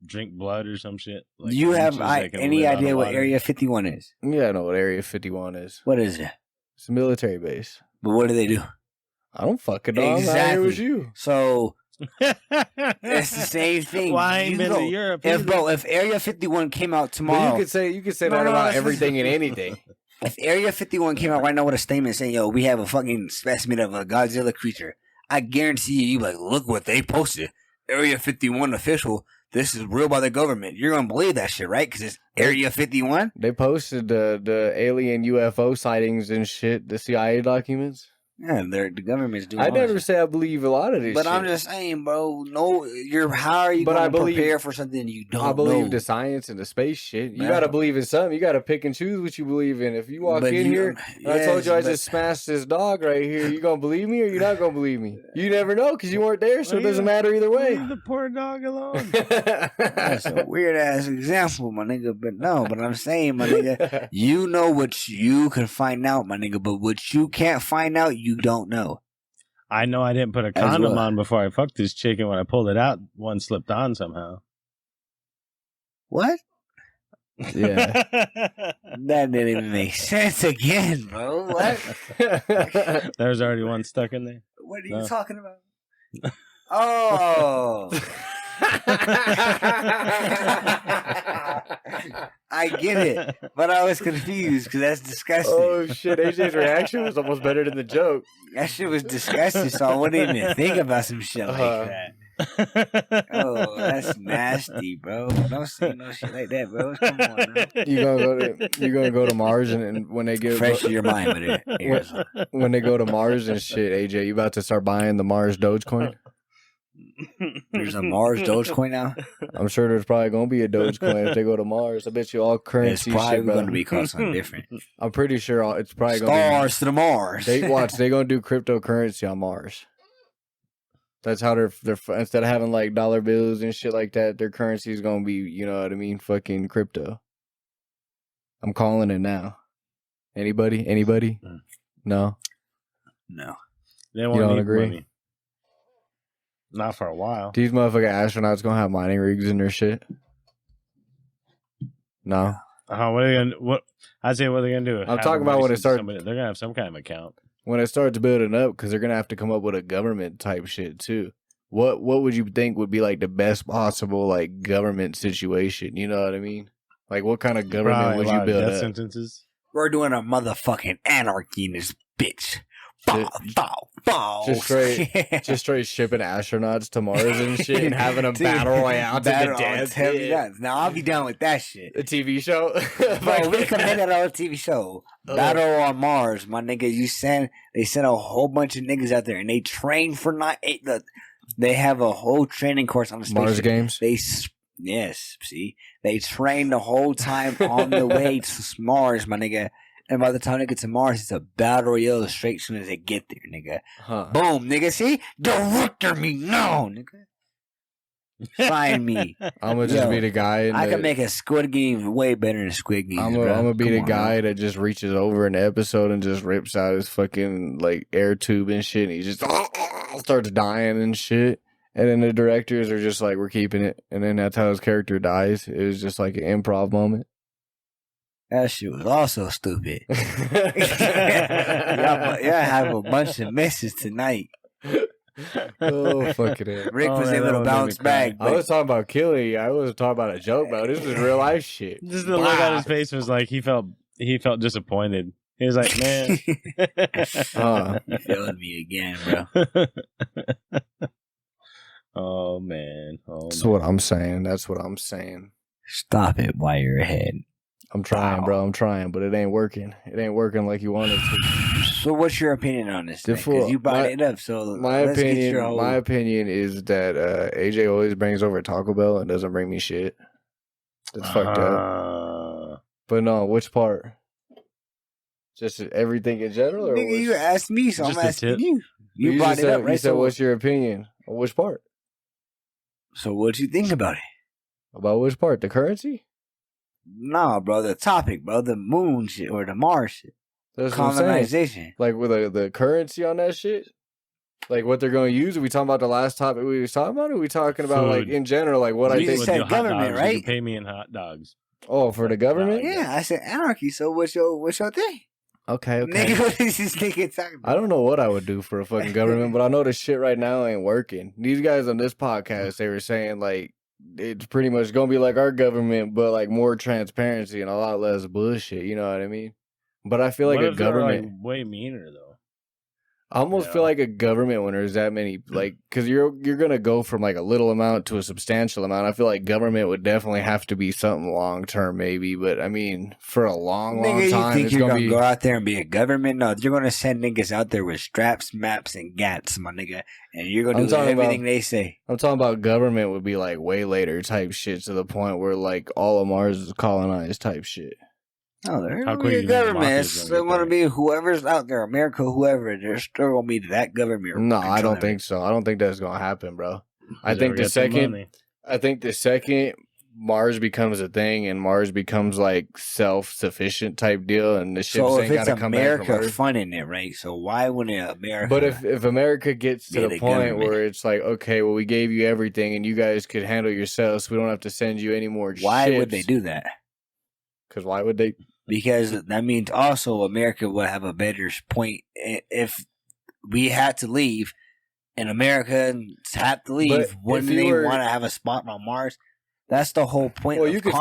drink blood or some shit. Like, you have any idea what Area 51 is? Yeah, I know what Area 51 is. What is it? It's a military base. But what do they do? I don't fucking know. Exactly. It was you. So it's the same thing. Why ain't been to Europe? If Area 51 came out tomorrow, but you could say that about everything and anything. If Area 51 came out right now with a statement saying, "Yo, we have a fucking specimen of a Godzilla creature," I guarantee you like, look what they posted. Area 51 official. This is real by the government. You're gonna believe that shit, right? Because it's Area 51. They posted the alien UFO sightings and shit. The CIA documents. Yeah, the government's doing. I never say I believe a lot of this, but shit. I'm just saying, bro. No, how are you going to prepare for something you don't know? I believe the science and the space shit. You got to believe in something. You got to pick and choose what you believe in. If you walk in here, I told you I just smashed this dog right here. You gonna believe me or you not gonna believe me? You never know because you weren't there, so it doesn't matter either way. Leave the poor dog alone. That's a weird ass example, my nigga. But I'm saying, my nigga, you know what you can find out, my nigga. But what you can't find out, you don't know. I know I didn't put a condom on before I fucked this chick, and when I pulled it out, one slipped on somehow. What? Yeah. That didn't even make sense again, bro. What? There's already one stuck in there. What are you talking about? Oh. I get it, but I was confused because that's disgusting. Oh shit! AJ's reaction was almost better than the joke. That shit was disgusting, so I wouldn't even think about some shit like that. Oh, that's nasty, bro. Don't say no shit like that, bro. Come on now. You gonna go to Mars and when they get fresh to your mind with it. When they go to Mars and shit, AJ, you about to start buying the Mars Dogecoin? There's a Mars Dogecoin now? I'm sure there's probably going to be a Dogecoin if they go to Mars. I bet you all currency it's probably going to be called something different. I'm pretty sure it's probably going to be... Stars to the Mars. They're going to do cryptocurrency on Mars. That's how they're instead of having like dollar bills and shit like that, their currency is going to be, you know what I mean, fucking crypto. I'm calling it now. Anybody? No? No. They you don't agree? Money. Not for a while. These motherfucking astronauts gonna have mining rigs in their shit. No. What are they gonna? What I'd say, what are they gonna do? I'm talking about when it starts. They're gonna have some kind of account when it starts building up, because they're gonna have to come up with a government type shit too. What would you think would be like the best possible like government situation? You know what I mean? Like what kind of government would you build up? Sentences. We're doing a motherfucking anarchy in this bitch. Just straight shipping astronauts to Mars and shit and having a battle royale to the death. Now I'll be down with that shit. A TV show? Bro, we committed our TV show. Battle on Mars, my nigga. They sent a whole bunch of niggas out there and they train for they have a whole training course on the spaceship. Mars games? Yes, see? They train the whole time on the way to Mars, my nigga. And by the time they get to Mars, it's a battle royale straight as soon as they get there, nigga. Huh. Boom, nigga. See? Director me now, nigga. Find me. I'm going to just be the guy. I can make a Squid Game way better than Squid Game. I'm going to be the guy that just reaches over in the episode and just rips out his fucking like air tube and shit. And he just starts dying and shit. And then the directors are just like, we're keeping it. And then that's how his character dies. It was just like an improv moment. That shit was also stupid. y'all have a bunch of misses tonight. Oh, fucking it. Rick was able to bounce back. I was talking about killing. I wasn't talking about a joke, bro. This was real life shit. Just the look on his face was like he felt disappointed. He was like, man. You failed me again, bro. Oh, man. That's what I'm saying. That's what I'm saying. Stop it while you're ahead. I'm trying, bro. I'm trying, but it ain't working. It ain't working like you wanted to. So what's your opinion on this? Because you brought it up. So my opinion is that AJ always brings over Taco Bell and doesn't bring me shit. That's fucked up. But no, which part? Just everything in general? Or nigga, you asked me, so I'm asking you. You brought it up, right? You said, what's your opinion on which part? So what you think about it? About which part? The currency? Nah, bro. The topic, bro. The moon shit or the Mars shit. That's colonization. Like with the currency on that shit? Like what they're going to use? Are we talking about the last topic we was talking about? Or are we talking about like in general? Like what I think? You said government, right? You can pay me in hot dogs. Oh, for the government? Yeah, I said anarchy. So what's your thing? Okay. Nigga, what is this nigga talking about? I don't know what I would do for a fucking government, but I know this shit right now ain't working. These guys on this podcast, they were saying like it's pretty much gonna be like our government, but like more transparency and a lot less bullshit. You know what I mean? But I feel like a government like way meaner though. I almost feel like a government when there's that many, like, because you're gonna go from like a little amount to a substantial amount. I feel like government would definitely have to be something long term, maybe. But I mean, for a long time, you think it's you're gonna go out there and be a government? No, you're gonna send niggas out there with straps, maps, and gats, my nigga, and you're gonna do everything they say. I'm talking about government would be like way later type shit to the point where like all of Mars is colonized type shit. No, there's going to be a government. It's going to be whoever's out there, America, whoever. There's still going to be that government. No, I don't think so. I don't think that's going to happen, bro. I think the second Mars becomes a thing and Mars becomes like self-sufficient type deal and the ships ain't got to come back from Earth. America funding it, right? So why wouldn't America? But if America gets to the point where it's like, okay, well, we gave you everything and you guys could handle yourselves, so we don't have to send you any more ships. Why would they do that? Because why would they? Because that means also America would have a better point if we had to leave and Americans had to leave. Wouldn't they want to have a spot on Mars? That's the whole point. Well, you could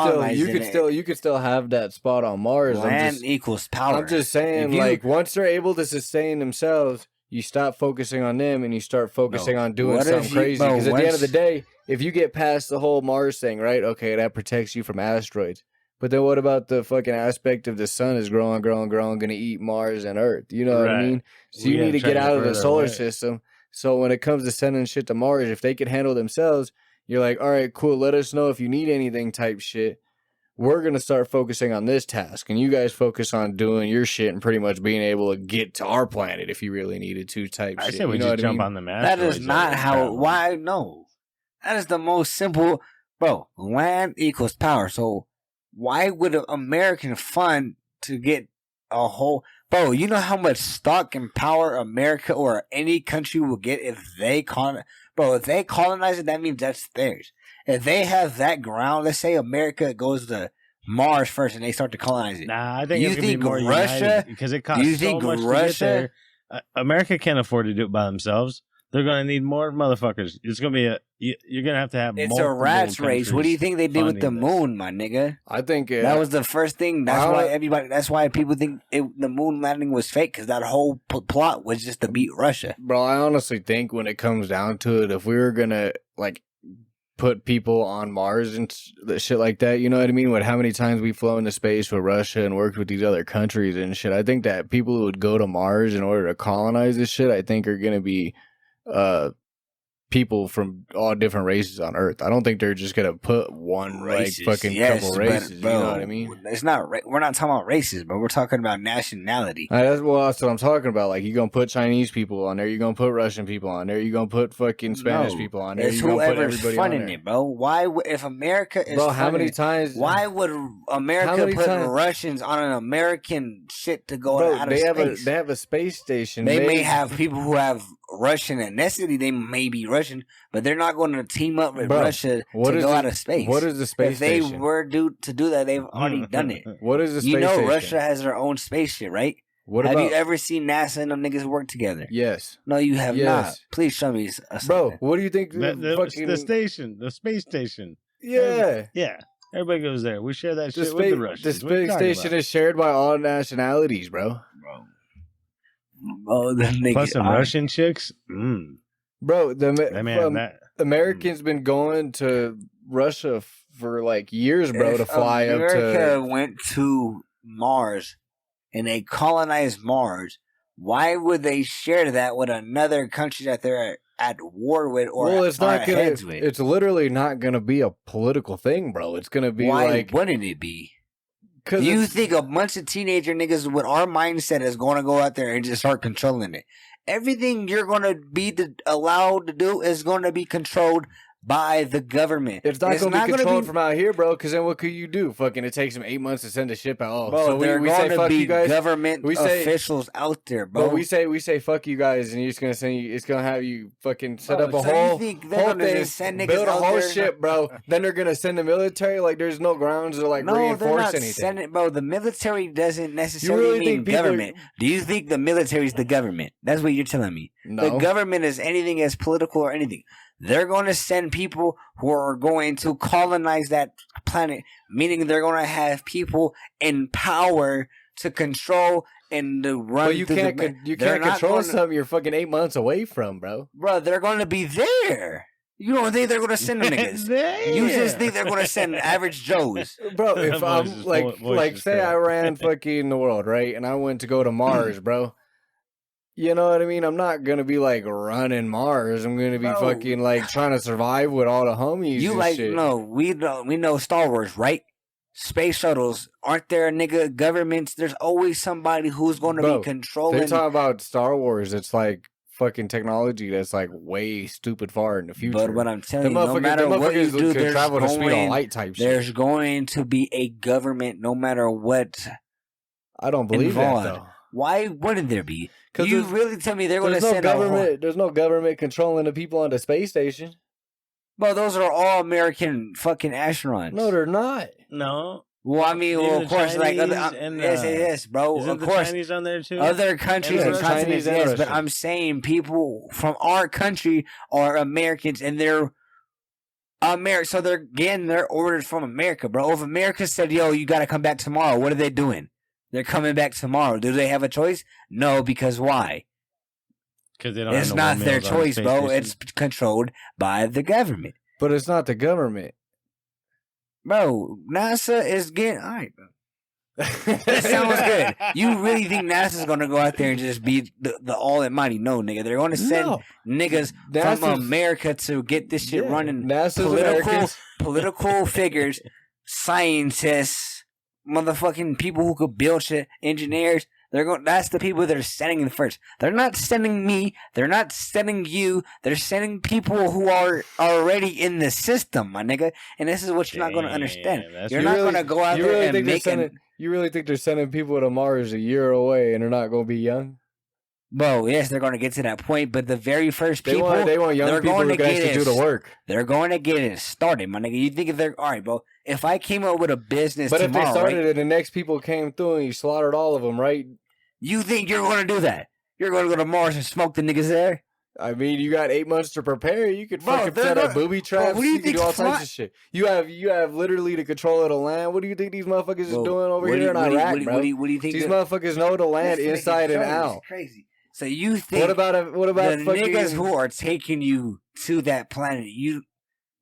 still have that spot on Mars. Land equals power. I'm just saying, like once they're able to sustain themselves, you stop focusing on them and you start focusing on doing something crazy. Because at the end of the day, if you get past the whole Mars thing, right? Okay, that protects you from asteroids. But then what about the fucking aspect of the sun is growing, going to eat Mars and Earth? You know what I mean? So you need to get out of the solar system. So when it comes to sending shit to Mars, if they could handle themselves, you're like, all right, cool, let us know if you need anything type shit. We're going to start focusing on this task. And you guys focus on doing your shit and pretty much being able to get to our planet if you really needed to type shit. I said we just jump on the map. That is not how, why? No. That is the most simple, bro, land equals power. So why would an American fund to get a whole... Bro, you know how much stock and power America or any country will get if they if they colonize it, that means that's theirs. If they have that ground, let's say America goes to Mars first and they start to colonize it. Nah, I think it's going to be more Russia, because it costs so much to get there. America can't afford to do it by themselves. They're going to need more motherfuckers. It's going to be you're going to have it's a rat's race. What do you think they did with the moon, my nigga? I think that was the first thing. That's why people think the moon landing was fake, because that whole plot was just to beat Russia. Bro, I honestly think when it comes down to it, if we were going to like put people on Mars and shit like that, you know what I mean? With how many times we've flown to space with Russia and worked with these other countries and shit, I think that people who would go to Mars in order to colonize this shit, I think are going to be people from all different races on Earth. I don't think they're just gonna put one races, like fucking couple races. Bro, you know what I mean? It's not. We're not talking about races, but we're talking about nationality. That's what I'm talking about. Like, you're gonna put Chinese people on there. You're gonna put Russian people on there. You're gonna put fucking Spanish people on there. It's whoever's funding it, bro. Why? If America is, bro, how many times? Why would America put Russians on an American shit to go out of space? They have a space station. They may have people who have Russian ethnicity. They may be Russian, but they're not going to team up with Russia to go out of space. What is the space station? If they were to do that, they've already done it. What is the space station? Russia has their own spaceship, right? Have you ever seen NASA and them niggas work together? Yes. No, you have not. Please show me something. Bro, what do you think? The station, the space station. Yeah. Yeah. Everybody goes there. We share that shit with the Russians. The space station is shared by all nationalities, bro. Oh, the niggas. Plus some Russian chicks. Bro, Americans been going to Russia for like years, bro, to fly up to. America went to Mars and they colonized Mars. Why would they share that with another country that they're at war with or it's not gonna, with? It's literally not going to be a political thing, bro. It's going to be Why wouldn't it be? Do you think a bunch of teenager niggas with our mindset is going to go out there and just start controlling it? Everything you're going to be allowed to do is going to be controlled by the government. It's not going to be controlled from out here, bro, because then what could you do? Fucking it takes them 8 months to send a ship out. Oh, bro, so we say fuck you guys. Government officials out there, bro. But we say fuck you guys, and you're just going to send you, it's going to have you fucking set up a whole thing, build a whole ship, bro. Then they're going to send the military? Like, there's no grounds to reinforce anything. Bro, the military doesn't necessarily mean government. Do you think the military is the government? That's what you're telling me. No. The government is anything as political or anything. They're going to send people who are going to colonize that planet, meaning they're going to have people in power to control and to run. But you can't control something you're fucking 8 months away from, bro. Bro, they're going to be there. You don't think they're going to send them niggas? You just think they're going to send average Joes. Bro, if I'm like say I ran fucking the world, right? And I went to go to Mars, bro. You know what I mean? I'm not going to be like running Mars. I'm going to be fucking like trying to survive with all the homies. You and shit. No, we know Star Wars, right? Space shuttles. Aren't there nigga governments? There's always somebody who's going to be controlling. They're talking about Star Wars. It's like fucking technology that's like way stupid far in the future. But what I'm telling you, no matter what you do, there's going to be a government no matter what. I don't believe that though. Why wouldn't there be? You really tell me they're going to send government? There's no government controlling the people on the space station. Well, those are all American fucking astronauts. No, they're not. No. Well, I mean, of course, like yes, bro. Isn't of course, Chinese on there too. Other countries and continents, yes. But I'm saying people from our country are Americans, and they're America. So they're orders from America, bro. If America said, "Yo, you got to come back tomorrow," what are they doing? They're coming back tomorrow. Do they have a choice? No, because why? Because they don't. It's not their choice, bro. It's controlled by the government. But it's not the government, bro. NASA is getting all right, bro. That sounds good. You really think NASA's gonna go out there and just be the all and mighty? No, nigga. They're gonna send niggas from America to get this shit running. NASA's political figures, scientists. Motherfucking people who could build shit, engineers. That's the people that are sending them first. They're not sending me. They're not sending you. They're sending people who are already in the system, my nigga. And this is what you're not going to understand. You're not going to go out there and make it. You really think they're sending people to Mars a year away and they're not going to be young? Bro, yes, they're going to get to that point, but the very first people, they want young people who can actually do the work. They're going to get it started, my nigga. You think if they're all right, bro? If I came up with a business, but tomorrow, if they started it, and the next people came through and you slaughtered all of them, right? You think you're going to do that? You're going to go to Mars and smoke the niggas there? I mean, you got 8 months to prepare. You could fucking set up booby traps. Bro, you can do all types of shit. You have literally the control of the land. What do you think these motherfuckers is doing over here in Iraq, bro? What do you think? These motherfuckers know the land inside and out. Crazy. So you think what about the niggas who are taking you to that planet?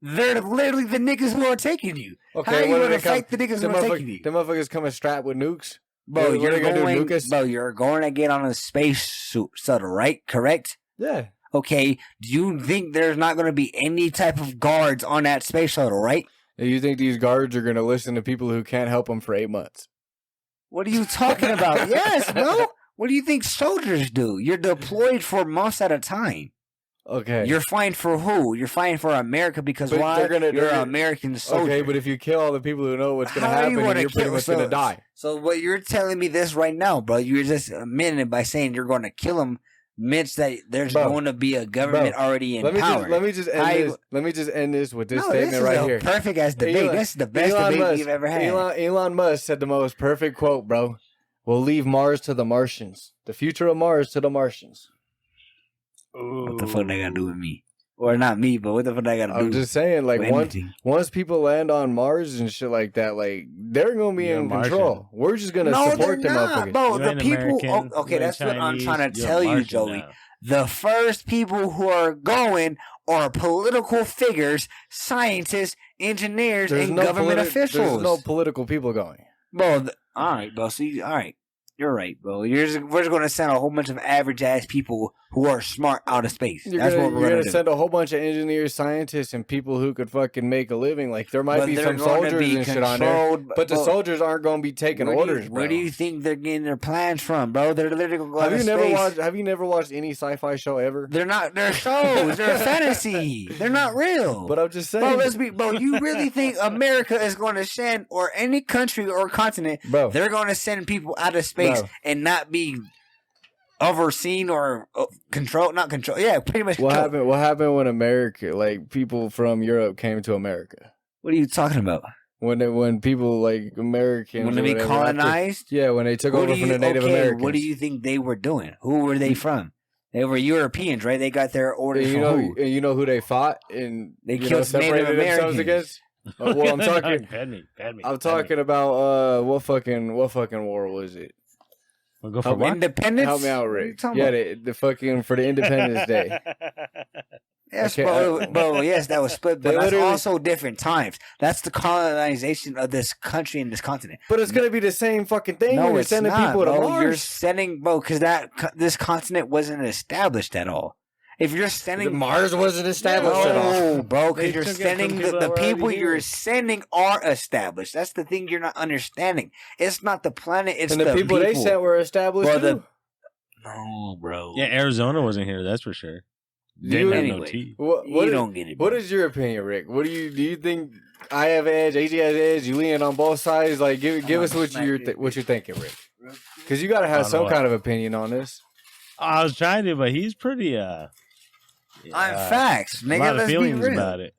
They're literally the niggas who are taking you. Okay, how are you gonna fight the niggas who are taking you? The motherfuckers coming strapped with nukes. Bro, you're going to get on a space shuttle, right? Correct? Yeah. Okay. Do you think there's not going to be any type of guards on that space shuttle, right? And you think these guards are going to listen to people who can't help them for 8 months? What are you talking about? Yes, bro. What do you think soldiers do? You're deployed for months at a time. Okay. You're fighting for who? You're fighting for America because why? You're an American soldier. Okay, but if you kill all the people who know what's going to happen, you're pretty much going to die. So what you're telling me this right now, bro, you're just admitting it by saying you're going to kill them meant that there's going to be a government already in power. Let me just end this with this statement right here. Perfect as debate. This is the best debate we've ever had. Elon Musk said the most perfect quote, bro. We'll leave Mars to the Martians. The future of Mars to the Martians. Ooh. What the fuck they got to do with me? Or not me, but what the fuck I gotta do? I'm just saying, like, once people land on Mars and shit like that, like, they're gonna be in control. We're just gonna support them motherfuckers. Bro, the people, okay, that's what I'm trying to tell you, Joey. Now. The first people who are going are political figures, scientists, engineers, and government officials. There's no political people going. Bro, all right, bro. See, all right. You're right, bro. We're just going to send a whole bunch of average-ass people who are smart out of space. That's what we're going to do. Send a whole bunch of engineers, scientists, and people who could fucking make a living. Like, there might be some soldiers and shit on there. But the soldiers aren't going to be taking orders, bro. Where do you think they're getting their plans from, bro? They're literally going to go out of space. Have you never watched any sci-fi show ever? They're not. They're shows. They're fantasy. They're not real. But I'm just saying. Bro, you really think America is going to send, or any country or continent, they're going to send people out of space and not be overseen or not control. Yeah, pretty much. What happened when America, like, people from Europe came to America? What are you talking about? When people like Americans, when they colonized, when they took over from the Native Americans. What do you think they were doing? Who were they from? They were Europeans, right? They got their orders from who? And you know who they fought and they killed Native Americans against? Well, I'm talking. I'm talking about what fucking war was it? We'll go for independence. Help me out, Rick. Yeah, the fucking for the Independence Day. Yes, bro. Yes, that was split, but that's also different times. That's the colonization of this country and this continent. But it's gonna be the same fucking thing. No, it's sending not, people to Mars. You're sending, because this continent wasn't established at all. If you're sending Mars wasn't established at all, bro, because you're sending the people you're sending are established. That's the thing you're not understanding. It's not the planet. It's the people they sent were established. No, bro. Yeah, Arizona wasn't here. That's for sure. Anyway, you don't get it. Bro. What is your opinion, Rick? What do you think? I have edge. AJ has edge. You lean on both sides. Like, give us what you're thinking, Rick. Because you got to have some kind of opinion on this. I was trying to, but he's pretty. I'm facts, nigga. A lot of feelings be real about it.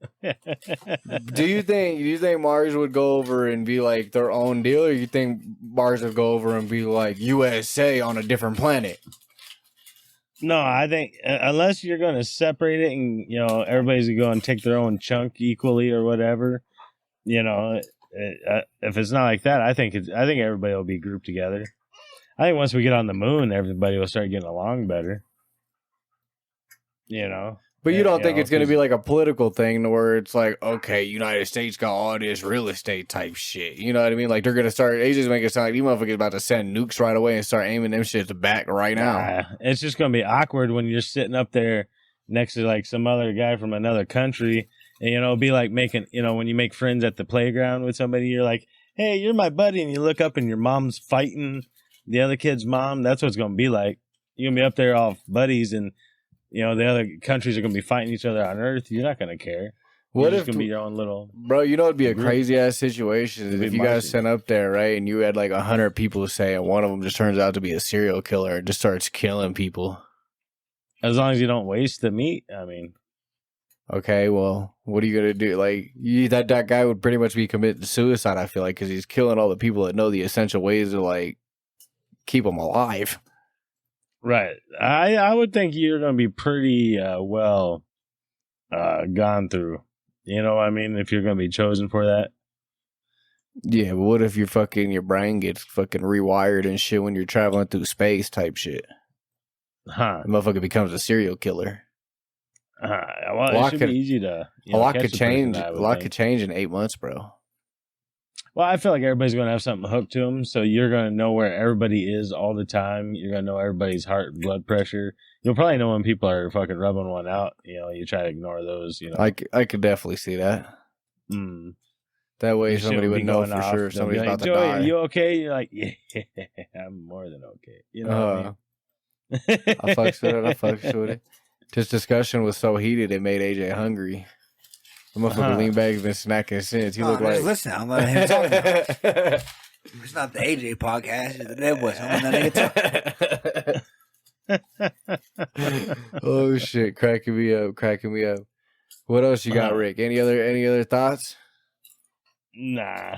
Do you think Mars would go over and be like their own deal, or you think Mars would go over and be like USA on a different planet? No, I think unless you're going to separate it and everybody's going to go and take their own chunk equally or whatever, if it's not like that, I think everybody will be grouped together. I think once we get on the moon, everybody will start getting along better. But you don't think it's going to be like a political thing where it's like, okay, United States got all this real estate type shit. You know what I mean? Like, they're going to start, they just make it sound like you motherfuckers about to send nukes right away and start aiming them shit back right now. It's just going to be awkward when you're sitting up there next to like some other guy from another country. And, it'll be like making, when you make friends at the playground with somebody, you're like, hey, you're my buddy. And you look up and your mom's fighting the other kid's mom. That's what it's going to be like. You're going to be up there all buddies and, the other countries are going to be fighting each other on Earth. You're not going to care. What if going to be your own little... Bro, it'd be a crazy-ass situation if you guys sent up there, right, and you had like 100 people say, and one of them just turns out to be a serial killer and just starts killing people. As long as you don't waste the meat, I mean... Okay, well, what are you going to do? Like, that guy would pretty much be committing suicide, I feel like, because he's killing all the people that know the essential ways to, like, keep them alive. Right. I would think you're going to be pretty well gone through. You know what I mean? If you're going to be chosen for that. Yeah, but what if your brain gets fucking rewired and shit when you're traveling through space type shit? Huh. The motherfucker becomes a serial killer. Well, it should be easy to... a lot could change. A lot could change in 8 months, bro. Well, I feel like everybody's going to have something hooked to them, so you're going to know where everybody is all the time. You're going to know everybody's heart and blood pressure. You'll probably know when people are fucking rubbing one out. You try to ignore those. I could definitely see that. That way, somebody would know for sure if somebody's about to die. Are you okay? You're like, yeah, I'm more than okay. You know what I mean? I fucks with it. This discussion was so heated it made AJ hungry. The motherfucker lean back and been snacking since. He looked like... Listen, I'm letting him talk now. It's not the AJ podcast. It's the Deadboyz. I'm letting that nigga talk. Oh shit, cracking me up. What else you got, Rick? Any other thoughts? Nah.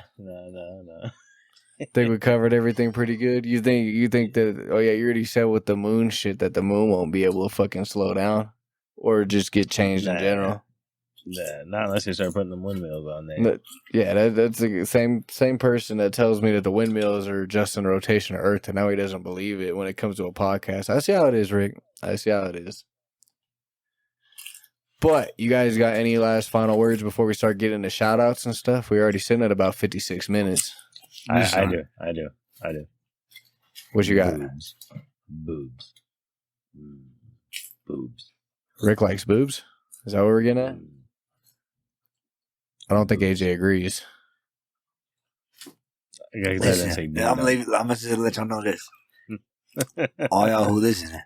Think we covered everything pretty good. You think that? Oh yeah, you already said with the moon shit that the moon won't be able to fucking slow down or just get changed in general. Nah, not unless they start putting the windmills on there. Yeah, that's the same person that tells me that the windmills are just in rotation of Earth, and now he doesn't believe it when it comes to a podcast. I see how it is, Rick. I see how it is. But you guys got any last final words before we start getting to shout outs and stuff? We're already sitting at about 56 minutes. I do. What you got? Boobs. Rick likes boobs? Is that what we're getting at? I don't think AJ agrees. Listen, I'm gonna just let y'all know this. All y'all who listen,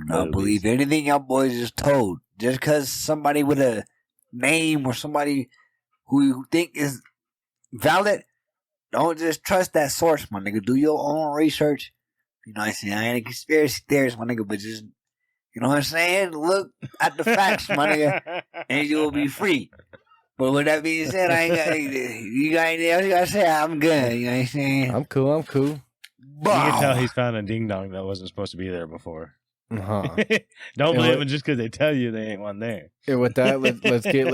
don't believe anything y'all boys just told. Just because somebody with a name or somebody who you think is valid, don't just trust that source, my nigga. Do your own research. You know what I'm saying? I ain't a conspiracy theorist, my nigga, but just, you know what I'm saying? Look at the facts, my nigga, and you will be free. But with that being said, I ain't got you got anything else you gotta say? I'm good. You know what I'm saying? I'm cool. You can tell he's found a ding dong that wasn't supposed to be there before. Uh-huh. Don't believe it just because they tell you they ain't one there. And with that, let's get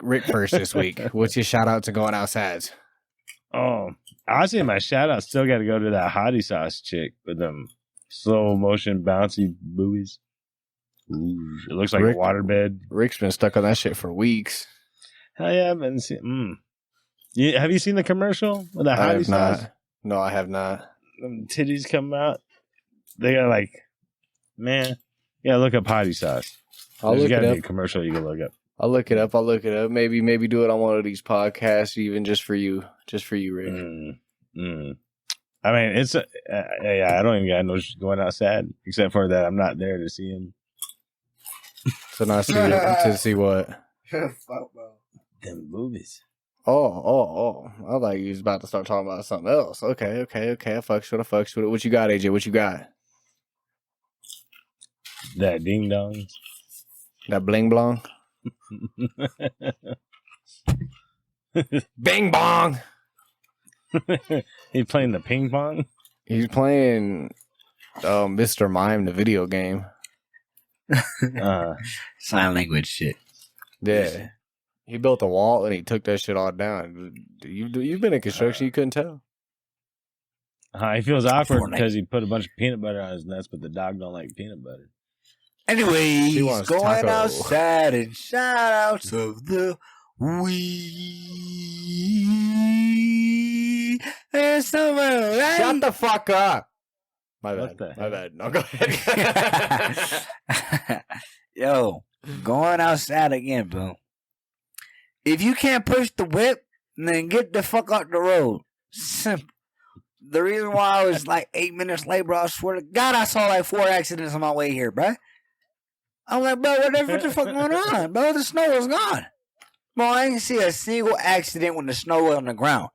Rick first this week. What's your shout out to going outside? Oh, honestly, my shout out still got to go to that hottie sauce chick with them slow motion bouncy boobies. Ooh, it looks like a waterbed. Rick's been stuck on that shit for weeks. Hell yeah, I've been seeing. Have you seen the commercial with the hottie sauce? No, I have not. Them titties come out. They got like, man, yeah. Look up hottie sauce. There's got to be a commercial you can look up. I'll look it up. Maybe do it on one of these podcasts, even just for you, Rick. I mean, it's I don't even got no going outside except for that I'm not there to see him. So not to see what? Fuck, bro. Them boobies. Oh. I thought you was about to start talking about something else. Okay. I fucks with it. What you got, AJ? What you got? That ding dong. That bling blong. Bing bong. He's playing the ping pong. He's playing Mr. Mime, the video game. Sign language shit. Yeah. He built a wall and he took that shit all down. You've been in construction, you couldn't tell. He feels awkward because he put a bunch of peanut butter on his nuts, but the dog don't like peanut butter. Anyways, going outside and shout outs of the week. There's someone right. Shut the fuck up. My bad. No, go ahead. Yo, going outside again, bro. If you can't push the whip, then get the fuck out the road. Simple. The reason why I was like 8 minutes late, bro, I swear to God, I saw like 4 accidents on my way here, bro. I'm like, bro, what the fuck going on, bro? The snow was gone. Bro, I didn't see a single accident when the snow was on the ground.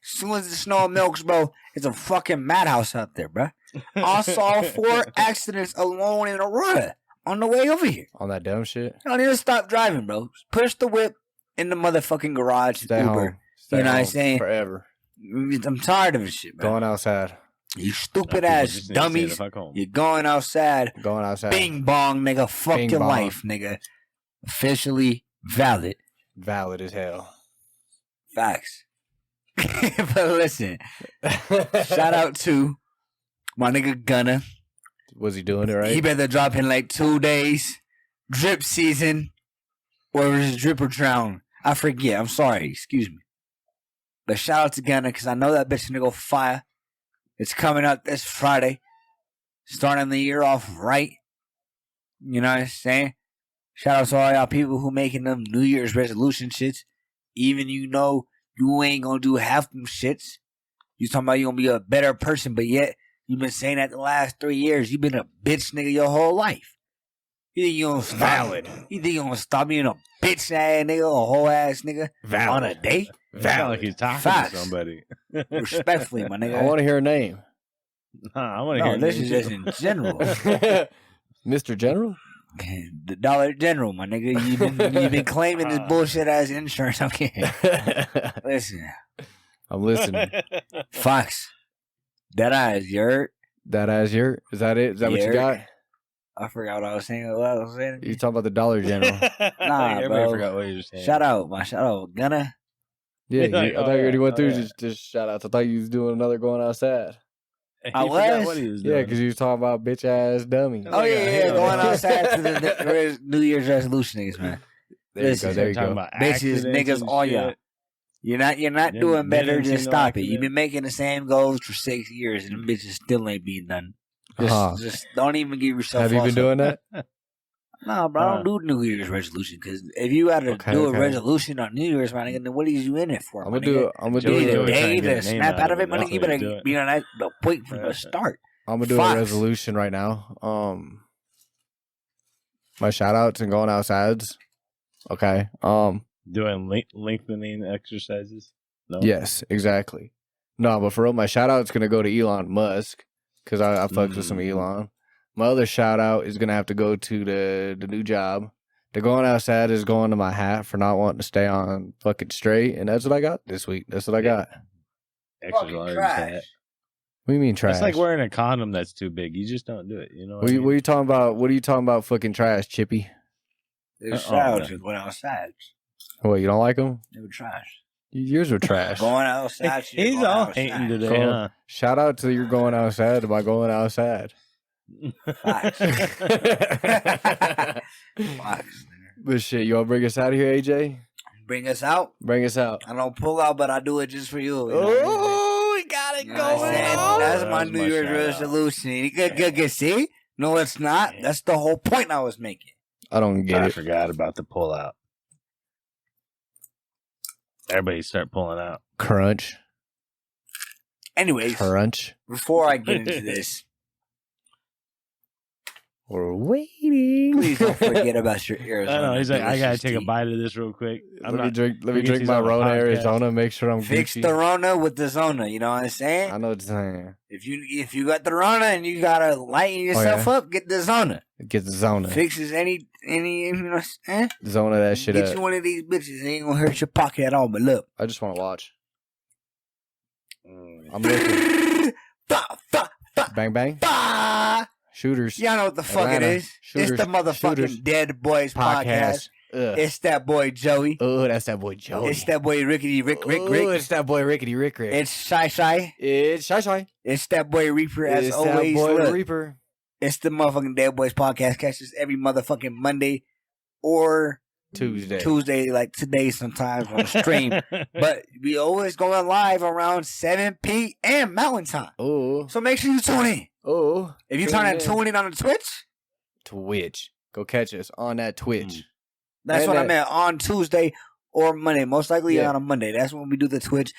As soon as the snow melts, bro, it's a fucking madhouse out there, bro. I saw 4 accidents alone in a row on the way over here. On that dumb shit? I need to stop driving, bro. Push the whip in the motherfucking garage. Stay Uber. home. You know what I'm saying? Forever. I'm tired of this shit, bro. Going outside. You stupid ass dummies. You're going outside. Bing bong, nigga. Fuck your life, nigga. Officially valid. Valid as hell. Facts. But listen. Shout out to my nigga Gunna. Was he doing it right? He better drop in like 2 days. Drip season. Or was it drip or drown? I forget. I'm sorry. Excuse me. But shout out to Gunna because I know that bitch gonna go fire. It's coming out this Friday. Starting the year off right. You know what I'm saying? Shout out to all y'all people who making them New Year's resolution shits. Even you know you ain't gonna do half them shits. You talking about you gonna be a better person, but yet you've been saying that the last 3 years. You've been a bitch nigga your whole life. You think you gonna stop? Valid. You think you gonna stop being a bitch ass nigga, a whole ass nigga Valid. on a date? Sound like he's talking to somebody. Respectfully, my nigga. I want to hear a name. I want to hear. This is just in general. Mr. General? The Dollar General, my nigga. You've been claiming this bullshit as insurance. Okay. Listen. I'm listening. Fox. That eyes, you heard? That eyes, is that it? Is that what you got? I forgot what I was saying. You talking about the Dollar General? Nah, bro. I forgot what you were saying. Shout out, Gunna. Yeah, I thought you already went through just shout outs. I thought you was doing another going outside. I was? What he was doing. Yeah, because you was talking about bitch ass dummy. Oh yeah, going outside for the New Year's resolution, niggas, man. There you go. There you go. Bitches, niggas, all y'all. You're not doing better. Just stop it. You've been making the same goals for 6 years, and them bitches still ain't being done. Just don't even give yourself. Have you been doing that? Nah, bro, I don't do New Year's resolution because if you had to do a resolution on New Year's, man, then what are you in it for? I'm gonna do a day to snap out of it, man. You better be on that the point from the start. I'm gonna do a resolution right now. My shout outs and going outsides. Okay. Doing lengthening exercises. No. Yes, exactly. No, but for real, my shout out's gonna go to Elon Musk because I fucks with some Elon. My other shout out is gonna have to go to the new job. The going outside is going to my hat for not wanting to stay on fucking straight, and that's what I got this week. That's what I got. Extra large hat. What do you mean trash? It's like wearing a condom that's too big. You just don't do it. You know what are you talking about? What are you talking about? Fucking trash, Chippy. There's shouts that went outside. What, you don't like them? They were trash. Yours were trash. Going outside. He's all hating today, huh? Shout out to you're going outside by going outside. Fox. But shit, you want to bring us out of here, AJ? Bring us out? Bring us out. I don't pull out, but I do it just for you. We got it going on. That's my New Year's resolution. You can see? No, it's not. That's the whole point I was making. I don't get it. I forgot about the pull out. Everybody start pulling out. Crunch. Anyways. Crunch. Before I get into this. We're waiting. Please don't forget about your Arizona. I know. He's like, I gotta take a bite of this real quick. Let me drink my Rona Arizona. Make sure I'm fix the Rona with the Zona. You know what I'm saying? I know what you're saying. If you got the Rona and you gotta lighten yourself up, get the Zona. Get the Zona. Fixes any you know what I'm saying? Zona that shit up. Get you one of these bitches. It ain't gonna hurt your pocket at all. But look, I just want to watch. I'm looking. Bang bang. Shooters. Y'all know what the fuck it is. Shooters. It's the motherfucking Deadboyz podcast. It's that boy Joey. Oh, that's that boy Joey. It's that boy Rickety Rick. It's that boy Rickety Rick. It's Shy. It's Shy. It's that boy Reaper. As it's always, that boy Reaper. It's the motherfucking Deadboyz podcast. Catch us every motherfucking Monday or Tuesday, like today sometimes on stream. But we always going live around 7 p.m. Mountain Time. Oh. So make sure you tune in. Oh. If you're trying to tune in on the Twitch. Go catch us on that Twitch. That's what I meant. On Tuesday or Monday. Most likely on a Monday. That's when we do the Twitch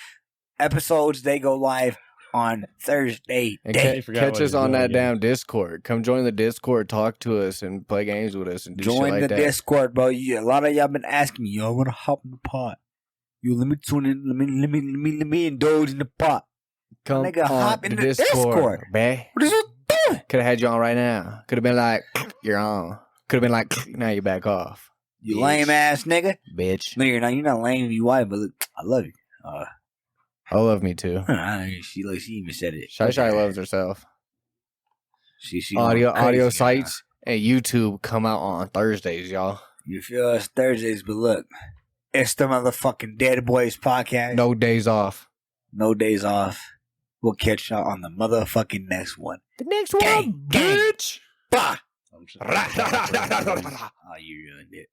episodes. They go live on Thursday. And catch us on that damn Discord. Come join the Discord, talk to us, and play games with us. And do join shit like the Discord, bro. A lot of y'all been asking me, yo, I want to hop in the pot. You let me tune in. Let me indulge in the pot. Come nigga, hop in the Discord. Bae. What is you doing? Could have had you on right now. Could have been like, you're on. Could have been like, now you're back off. You lame ass nigga. Bitch. No, you're not. You're not lame if you white, but look, I love you. I love me too. She even said it. Shy loves herself. She audio sites and YouTube come out on Thursdays, y'all. You feel us Thursdays, but look, it's the motherfucking Deadboyz podcast. No days off. We'll catch y'all on the motherfucking next one. The next one, bitch. Bah. Oh, you ruined it.